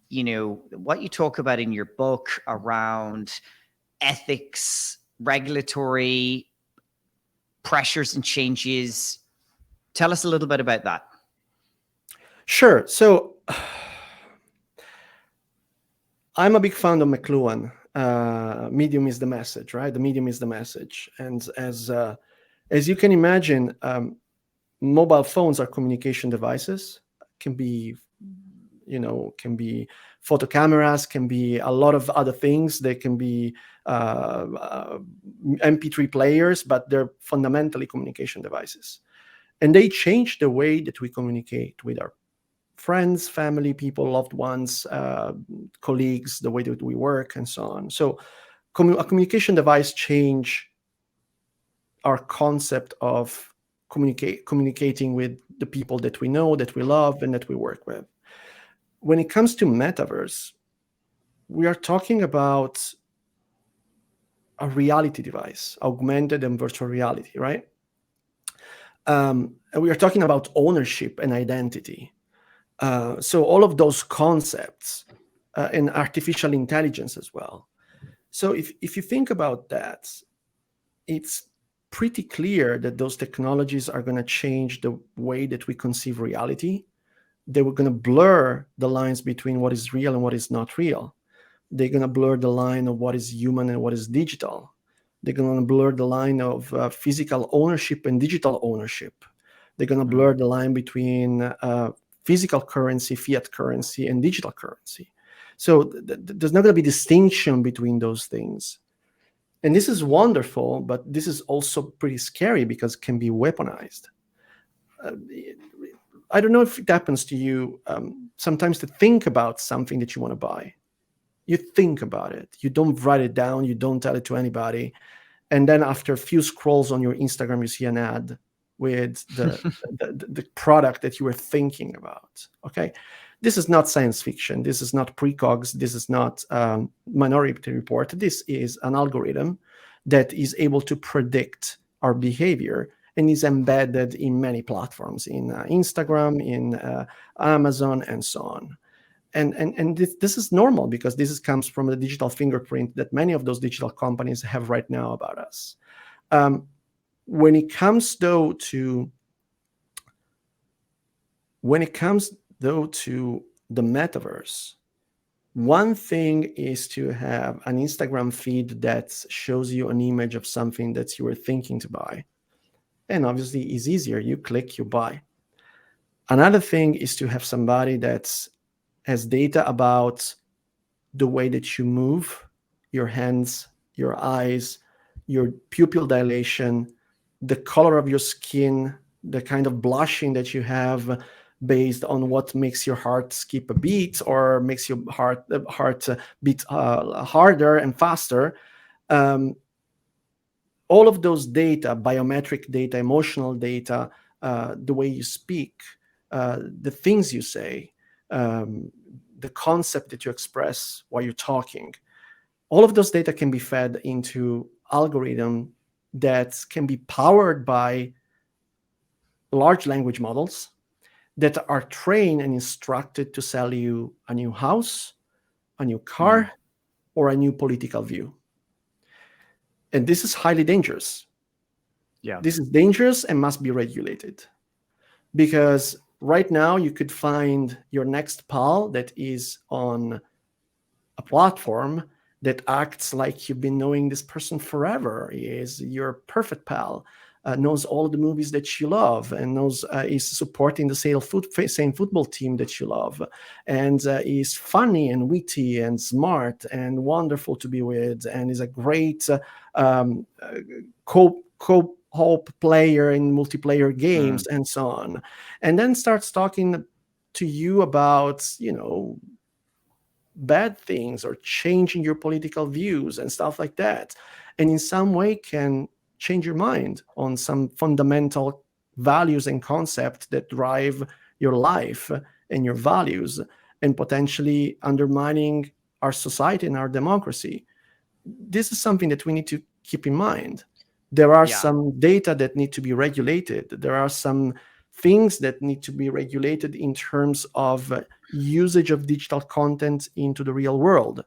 what you talk about in your book around ethics, regulatory pressures and changes. Tell us a little bit about that. Sure. So I'm a big fan of McLuhan. Medium is the message, right? The medium is the message. And as you can imagine, mobile phones are communication devices. Can be photo cameras, can be a lot of other things. They can be MP3 players, but they're fundamentally communication devices. And they change the way that we communicate with our friends, family, people, loved ones, colleagues, the way that we work, and so on. So a communication device change our concept of communicating with the people that we know, that we love, and that we work with. When it comes to metaverse, we are talking about a reality device, augmented and virtual reality, right? And we are talking about ownership and identity. So all of those concepts and artificial intelligence as well. So if you think about that, it's pretty clear that those technologies are going to change the way that we conceive reality. They were going to blur the lines between what is real and what is not real. They're going to blur the line of what is human and what is digital. They're going to blur the line of physical ownership and digital ownership. They're going to blur the line between physical currency, fiat currency, and digital currency. So there's not going to be distinction between those things. And this is wonderful, but this is also pretty scary because it can be weaponized. I don't know if it happens to you sometimes to think about something that you want to buy. You think about it. You don't write it down. You don't tell it to anybody. And then after a few scrolls on your Instagram, you see an ad with the product that you were thinking about. Okay, this is not science fiction. This is not precogs. This is not Minority Report. This is an algorithm that is able to predict our behavior and is embedded in many platforms, in Instagram, in Amazon, and so on. And this is normal because this comes from the digital fingerprint that many of those digital companies have right now about us. When it comes though to the metaverse, one thing is to have an Instagram feed that shows you an image of something that you were thinking to buy. And obviously it's easier. You click, you buy. Another thing is to have somebody that has data about the way that you move, your hands, your eyes, your pupil dilation, the color of your skin, the kind of blushing that you have based on what makes your heart skip a beat or makes your heart beat harder and faster. All of those data, biometric data, emotional data, the way you speak, the things you say, the concept that you express while you're talking, all of those data can be fed into algorithm that can be powered by large language models that are trained and instructed to sell you a new house, a new car, or a new political view. And this is highly dangerous. Yeah. This is dangerous and must be regulated. Because right now you could find your next pal that is on a platform that acts like you've been knowing this person forever. He is your perfect pal. knows all the movies that you love, and knows is supporting the same football team that you love, and is funny and witty and smart and wonderful to be with, and is a great co-op player in multiplayer games and so on, and then starts talking to you about, bad things or changing your political views and stuff like that, and in some way can change your mind on some fundamental values and concepts that drive your life and your values, and potentially undermining our society and our democracy. This is something that we need to keep in mind. There are some data that need to be regulated. There are some things that need to be regulated in terms of usage of digital content into the real world.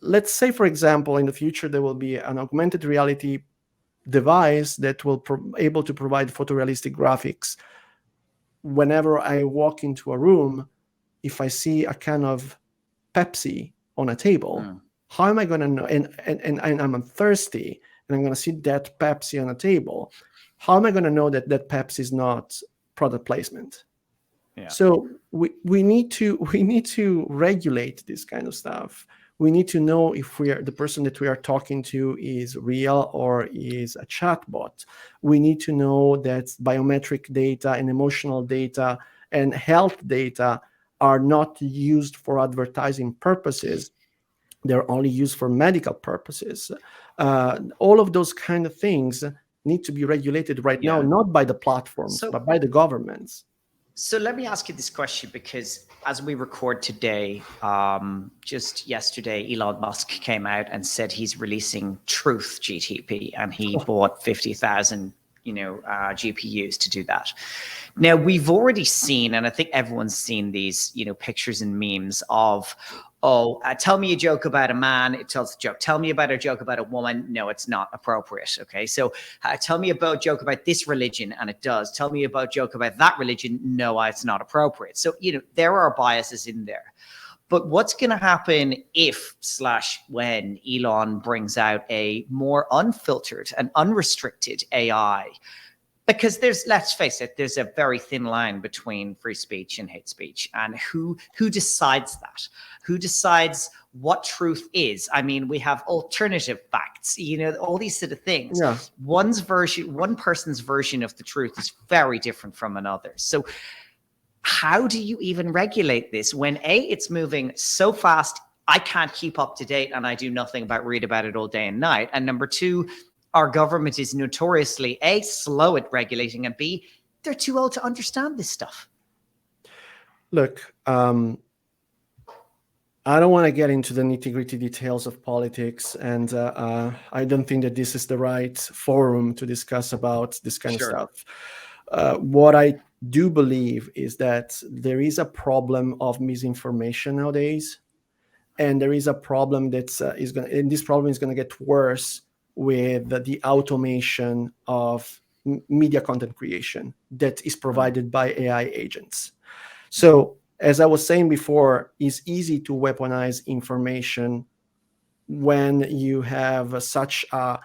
Let's say, for example, in the future, there will be an augmented reality device that will able to provide photorealistic graphics. Whenever I walk into a room, if I see a can of Pepsi on a table, how am I going to know? And I'm thirsty, and I'm going to see that Pepsi on a table. How am I going to know that that Pepsi is not product placement? So we need to regulate this kind of stuff. We need to know if the person that we are talking to is real or is a chatbot. We need to know that biometric data and emotional data and health data are not used for advertising purposes. They're only used for medical purposes. All of those kind of things need to be regulated right now, not by the platforms, but by the governments. So let me ask you this question, because as we record today, just yesterday, Elon Musk came out and said he's releasing Truth GTP, and he bought 50,000 GPUs to do that. Now, we've already seen, and I think everyone's seen these, pictures and memes of, tell me a joke about a man, it tells the joke. Tell me about a joke about a woman. No, it's not appropriate. Okay. So tell me about a joke about this religion, and it does. Tell me about a joke about that religion. No, it's not appropriate. So, there are biases in there. But what's going to happen if/when Elon brings out a more unfiltered and unrestricted AI? Because let's face it, there's a very thin line between free speech and hate speech. And who decides that? Who decides what truth is? I mean, we have alternative facts, all these sort of things. Yeah. One person's version of the truth is very different from another's. So how do you even regulate this when it's moving so fast, I can't keep up to date, and I do nothing but read about it all day and night? And number two, our government is notoriously slow at regulating, and B, they're too old to understand this stuff. Look, I don't want to get into the nitty-gritty details of politics, and I don't think that this is the right forum to discuss about this kind of stuff. What I do believe is that there is a problem of misinformation nowadays, and there is a problem that this problem is going to get worse with the automation of media content creation that is provided by AI agents. So, as I was saying before, it's easy to weaponize information when you have such a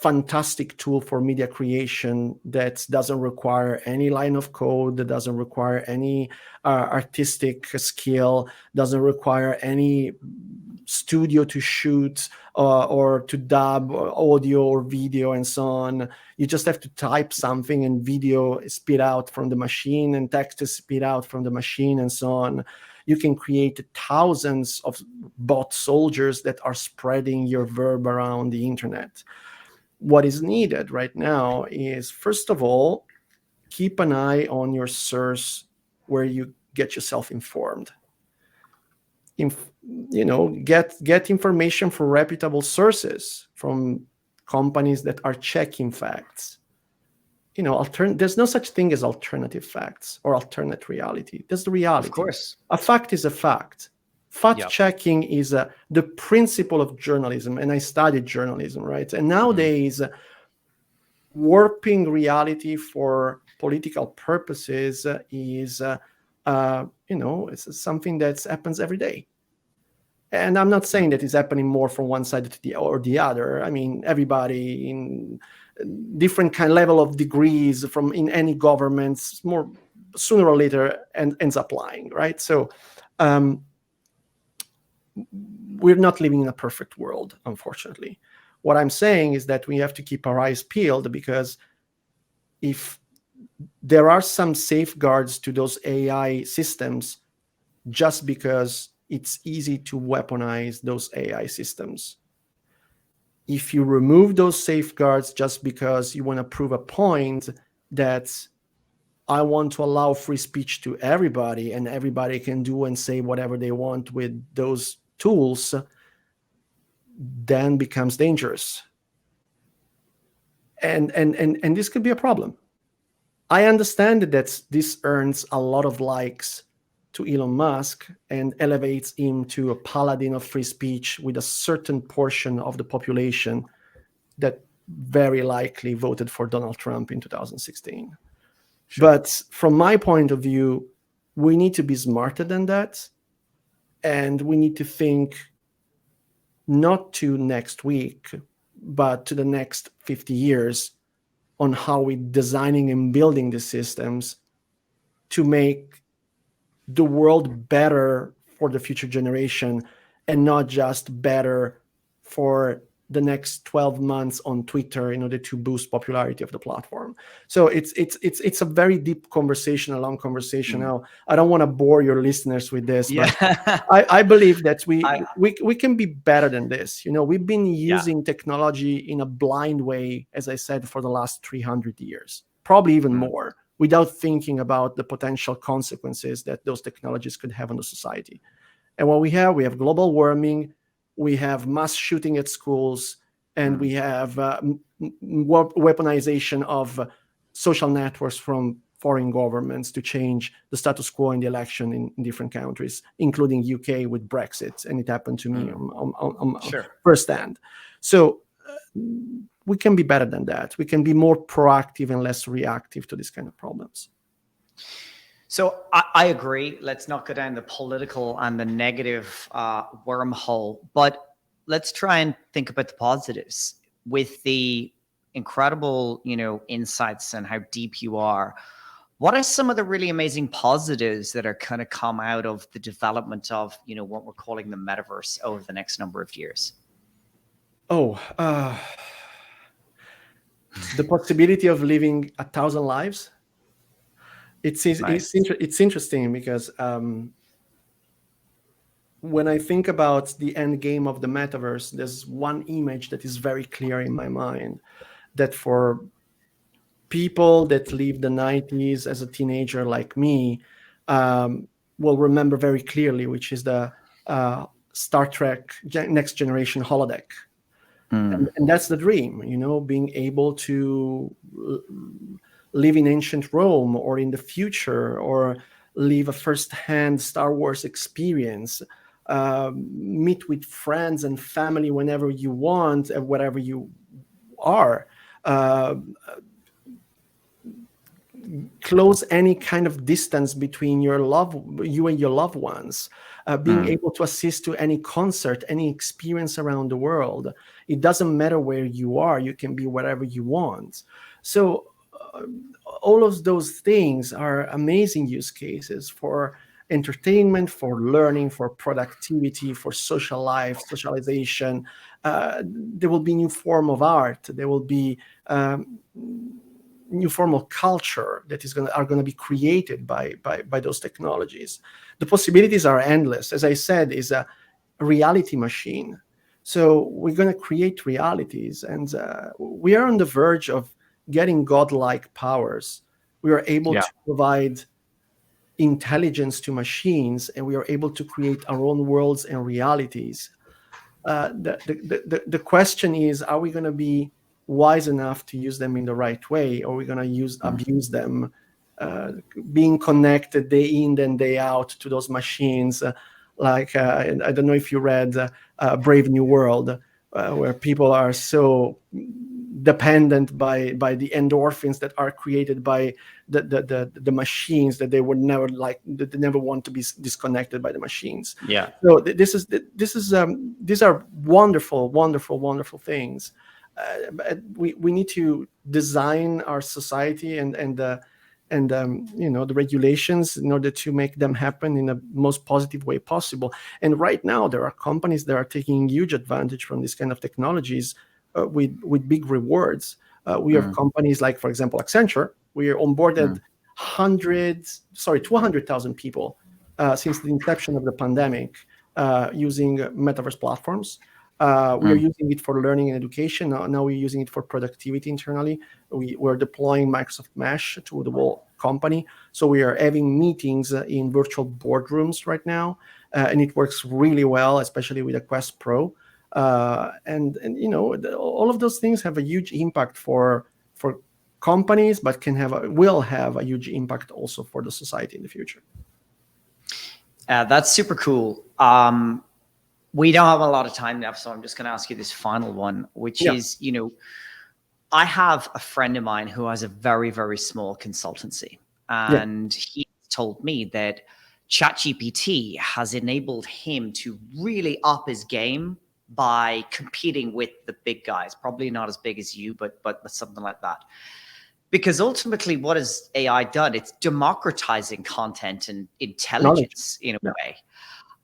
fantastic tool for media creation that doesn't require any line of code, that doesn't require any artistic skill, doesn't require any studio to shoot or to dub audio or video and so on. You just have to type something, and video is spit out from the machine, and text is spit out from the machine, and so on. You can create thousands of bot soldiers that are spreading your verb around the internet. What is needed right now is, first of all, keep an eye on your source where you get yourself informed. Get information from reputable sources, from companies that are checking facts. There's no such thing as alternative facts or alternate reality. There's the reality. Of course. A fact is a fact. Fact-checking is the principle of journalism, and I studied journalism, right? And nowadays, warping reality for political purposes is, it's something that happens every day. And I'm not saying that it's happening more from one side or the other. I mean, everybody different kind level of degrees from in any governments, more sooner or later ends up lying, right? So we're not living in a perfect world, unfortunately. What I'm saying is that we have to keep our eyes peeled, because if there are some safeguards to those AI systems, just because it's easy to weaponize those AI systems. If you remove those safeguards just because you want to prove a point that I want to allow free speech to everybody and everybody can do and say whatever they want with those tools, then becomes dangerous. And this could be a problem. I understand that this earns a lot of likes to Elon Musk and elevates him to a paladin of free speech with a certain portion of the population that very likely voted for Donald Trump in 2016. Sure. But from my point of view, we need to be smarter than that. And we need to think not to next week, but to the next 50 years on how we're designing and building the systems to make the world better for the future generation, and not just better for the next 12 months on Twitter in order to boost popularity of the platform. So it's a very deep conversation, a long conversation. Now, I don't want to bore your listeners with this, but I believe that we can be better than this. We've been using technology in a blind way, as I said, for the last 300 years, probably even more, without thinking about the potential consequences that those technologies could have on the society. And what we have global warming, we have mass shooting at schools, and we have weaponization of social networks from foreign governments to change the status quo in the election in different countries, including UK with Brexit. And it happened to me on firsthand. So we can be better than that. We can be more proactive and less reactive to these kind of problems. So I agree. Let's not go down the political and the negative wormhole, but let's try and think about the positives. With the incredible, insights and how deep you are, what are some of the really amazing positives that are kind of come out of the development of, what we're calling the metaverse over the next number of years? The possibility of living 1,000 lives. It's interesting because when I think about the end game of the metaverse, there's one image that is very clear in my mind, that for people that lived the 90s as a teenager like me will remember very clearly, which is the Star Trek Next Generation holodeck. And that's the dream, being able to live in ancient Rome or in the future, or live a first-hand Star Wars experience, meet with friends and family whenever you want, wherever you are, close any kind of distance between you and your loved ones, being able to assist to any concert, any experience around the world. It doesn't matter where you are, you can be wherever you want. So all of those things are amazing use cases for entertainment, for learning, for productivity, for social life, socialization. There will be new form of art. There will be new form of culture that are going to be created by those technologies. The possibilities are endless. As I said, is a reality machine. So we're going to create realities, and we are on the verge of getting godlike powers. We are able to provide intelligence to machines, and we are able to create our own worlds and realities. The question is, are we going to be wise enough to use them in the right way, or are we going to abuse them, being connected day in and day out to those machines? I don't know if you read Brave New World, where people are so dependent by the endorphins that are created by the machines that they would never that they never want to be disconnected by the machines. So these are wonderful things. we need to design our society and the regulations in order to make them happen in the most positive way possible. And right now, there are companies that are taking huge advantage from this kind of technologies with big rewards. We have companies like, for example, Accenture. We are onboarded 200,000 people since the inception of the pandemic using Metaverse platforms. We are using it for learning and education. Now we're using it for productivity internally. We're deploying Microsoft Mesh to the whole company. So we are having meetings in virtual boardrooms right now, and it works really well, especially with the Quest Pro. And all of those things have a huge impact for companies, but will have a huge impact also for the society in the future. That's super cool. We don't have a lot of time left, so I'm just going to ask you this final one, which is, I have a friend of mine who has a very, very small consultancy, and he told me that ChatGPT has enabled him to really up his game by competing with the big guys, probably not as big as you, but something like that. Because ultimately, what has AI done? It's democratizing content and intelligence in a way.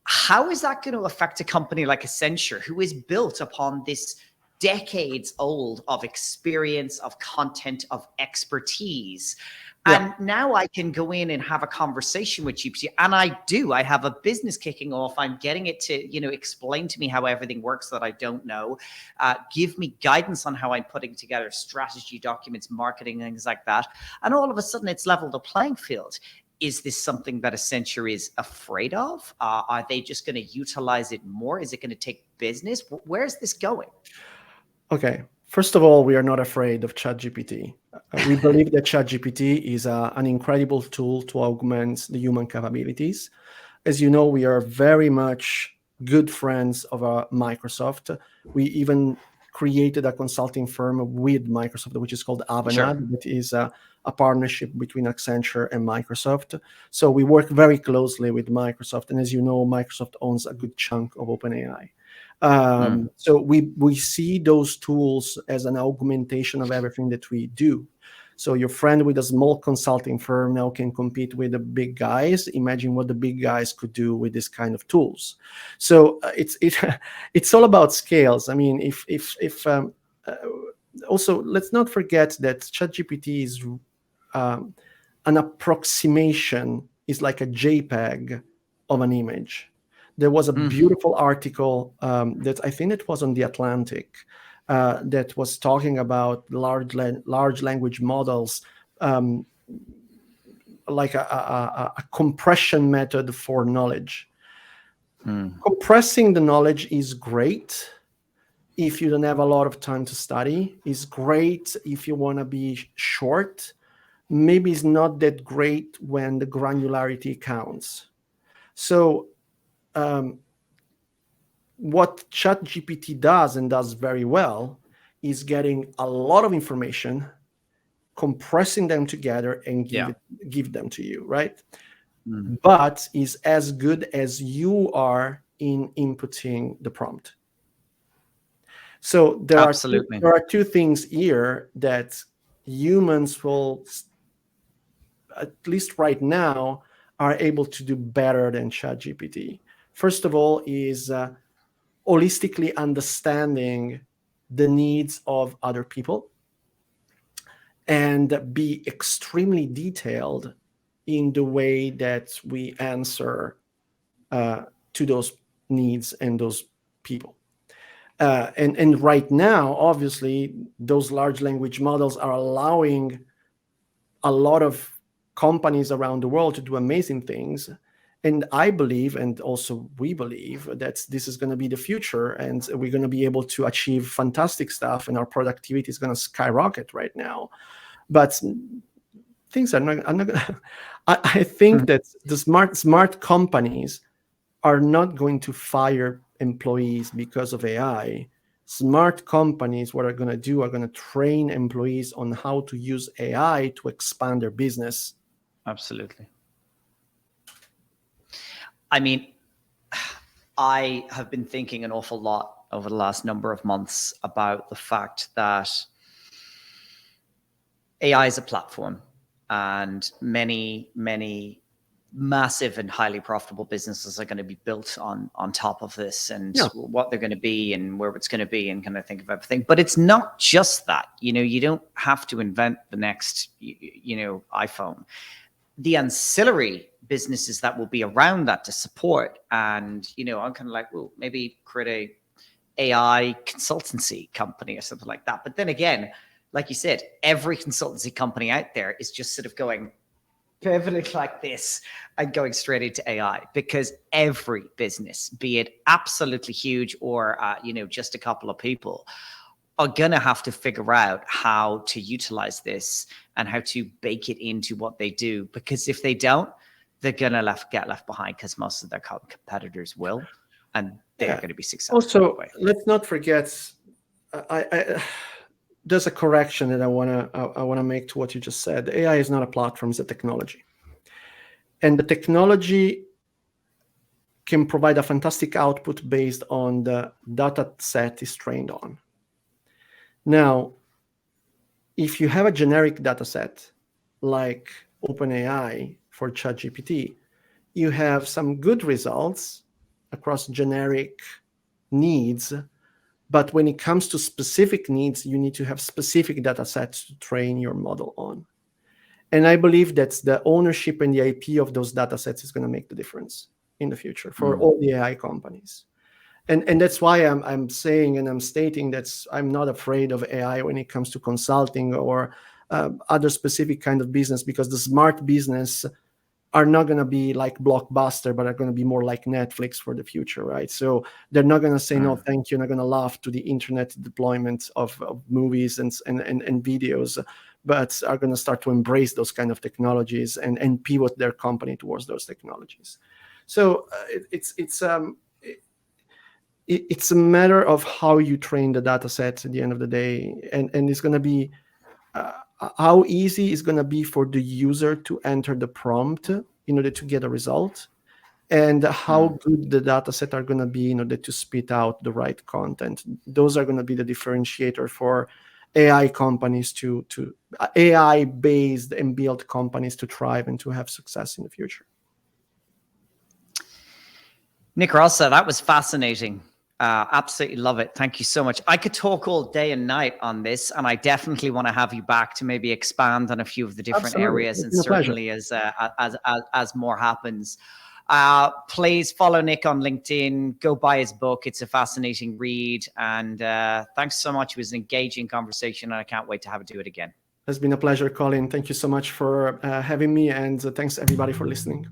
How is that going to affect a company like Accenture, who is built upon this decades old of experience, of content, of expertise? And now I can go in and have a conversation with GPT. And I have a business kicking off. I'm getting it to, explain to me how everything works that I don't know. Give me guidance on how I'm putting together strategy documents, marketing, things like that. And all of a sudden it's leveled the playing field. Is this something that Accenture is afraid of? Are they just going to utilize it more? Is it going to take business? Where's this going? Okay. First of all, we are not afraid of ChatGPT. We believe that ChatGPT is an incredible tool to augment the human capabilities. As you know, we are very much good friends of Microsoft. We even created a consulting firm with Microsoft, which is called Avanade. That is a partnership between Accenture and Microsoft. So we work very closely with Microsoft. And as you know, Microsoft owns a good chunk of OpenAI. So we see those tools as an augmentation of everything that we do. So your friend with a small consulting firm now can compete with the big guys. Imagine what the big guys could do with this kind of tools. So it's all about scales. I mean, also let's not forget that ChatGPT is an approximation, is like a JPEG of an image. There was a beautiful article that I think it was on The Atlantic that was talking about large language models, like a compression method for knowledge. Compressing the knowledge is great if you don't have a lot of time to study. It's great if you want to be short. Maybe it's not that great when the granularity counts. So what ChatGPT does, and does very well, is getting a lot of information, compressing them together, and give them to you, right? But is as good as you are in inputting the prompt. So there are two things here that humans will, at least right now, are able to do better than ChatGPT. First of all is holistically understanding the needs of other people and be extremely detailed in the way that we answer to those needs and those people. And right now, obviously, those large language models are allowing a lot of companies around the world to do amazing things. And I believe, and also we believe, that this is going to be the future, and we're going to be able to achieve fantastic stuff, and our productivity is going to skyrocket right now. But things are not. I think that the smart companies are not going to fire employees because of AI. Smart companies, what are going to do, are going to train employees on how to use AI to expand their business. Absolutely. I mean, I have been thinking an awful lot over the last number of months about the fact that AI is a platform, and many massive and highly profitable businesses are going to be built on top of this, and what they're going to be and where it's going to be, and kind of think of everything. But it's not just that. You don't have to invent the next iPhone. The ancillary businesses that will be around that to support, and I'm kind of like, well, maybe create a AI consultancy company or something like that. But then again, like you said, every consultancy company out there is just sort of pivoting like this and going straight into AI, because every business, be it absolutely huge or just a couple of people, are gonna have to figure out how to utilize this and how to bake it into what they do. Because if they don't, they're gonna get left behind, because most of their competitors will, and they're going to be successful. Also, let's not forget, there's a correction that I wanna make to what you just said. AI is not a platform; it's a technology, and the technology can provide a fantastic output based on the data set it's trained on. Now, if you have a generic data set like OpenAI for ChatGPT, you have some good results across generic needs, but when it comes to specific needs, you need to have specific data sets to train your model on. And I believe that the ownership and the IP of those data sets is going to make the difference in the future for all the AI companies. And that's why I'm saying and I'm stating that I'm not afraid of AI when it comes to consulting or other specific kind of business, because the smart business are not going to be like Blockbuster, but are going to be more like Netflix for the future, right? So they're not going to say, no, thank you, not going to laugh to the internet deployment of movies and videos, but are going to start to embrace those kind of technologies and pivot their company towards those technologies. So it's a matter of how you train the data sets at the end of the day, and it's going to be how easy it's going to be for the user to enter the prompt in order to get a result, and how good the data set are going to be in order to spit out the right content. Those are going to be the differentiator for AI companies to AI-based and built companies to thrive and to have success in the future. Nick Rosa, that was fascinating. Absolutely love it. Thank you so much. I could talk all day and night on this, and I definitely want to have you back to maybe expand on a few of the different areas, and certainly as more happens. Please follow Nick on LinkedIn. Go buy his book. It's a fascinating read. And thanks so much. It was an engaging conversation, and I can't wait to do it again. It's been a pleasure, Colin. Thank you so much for having me, and thanks everybody for listening.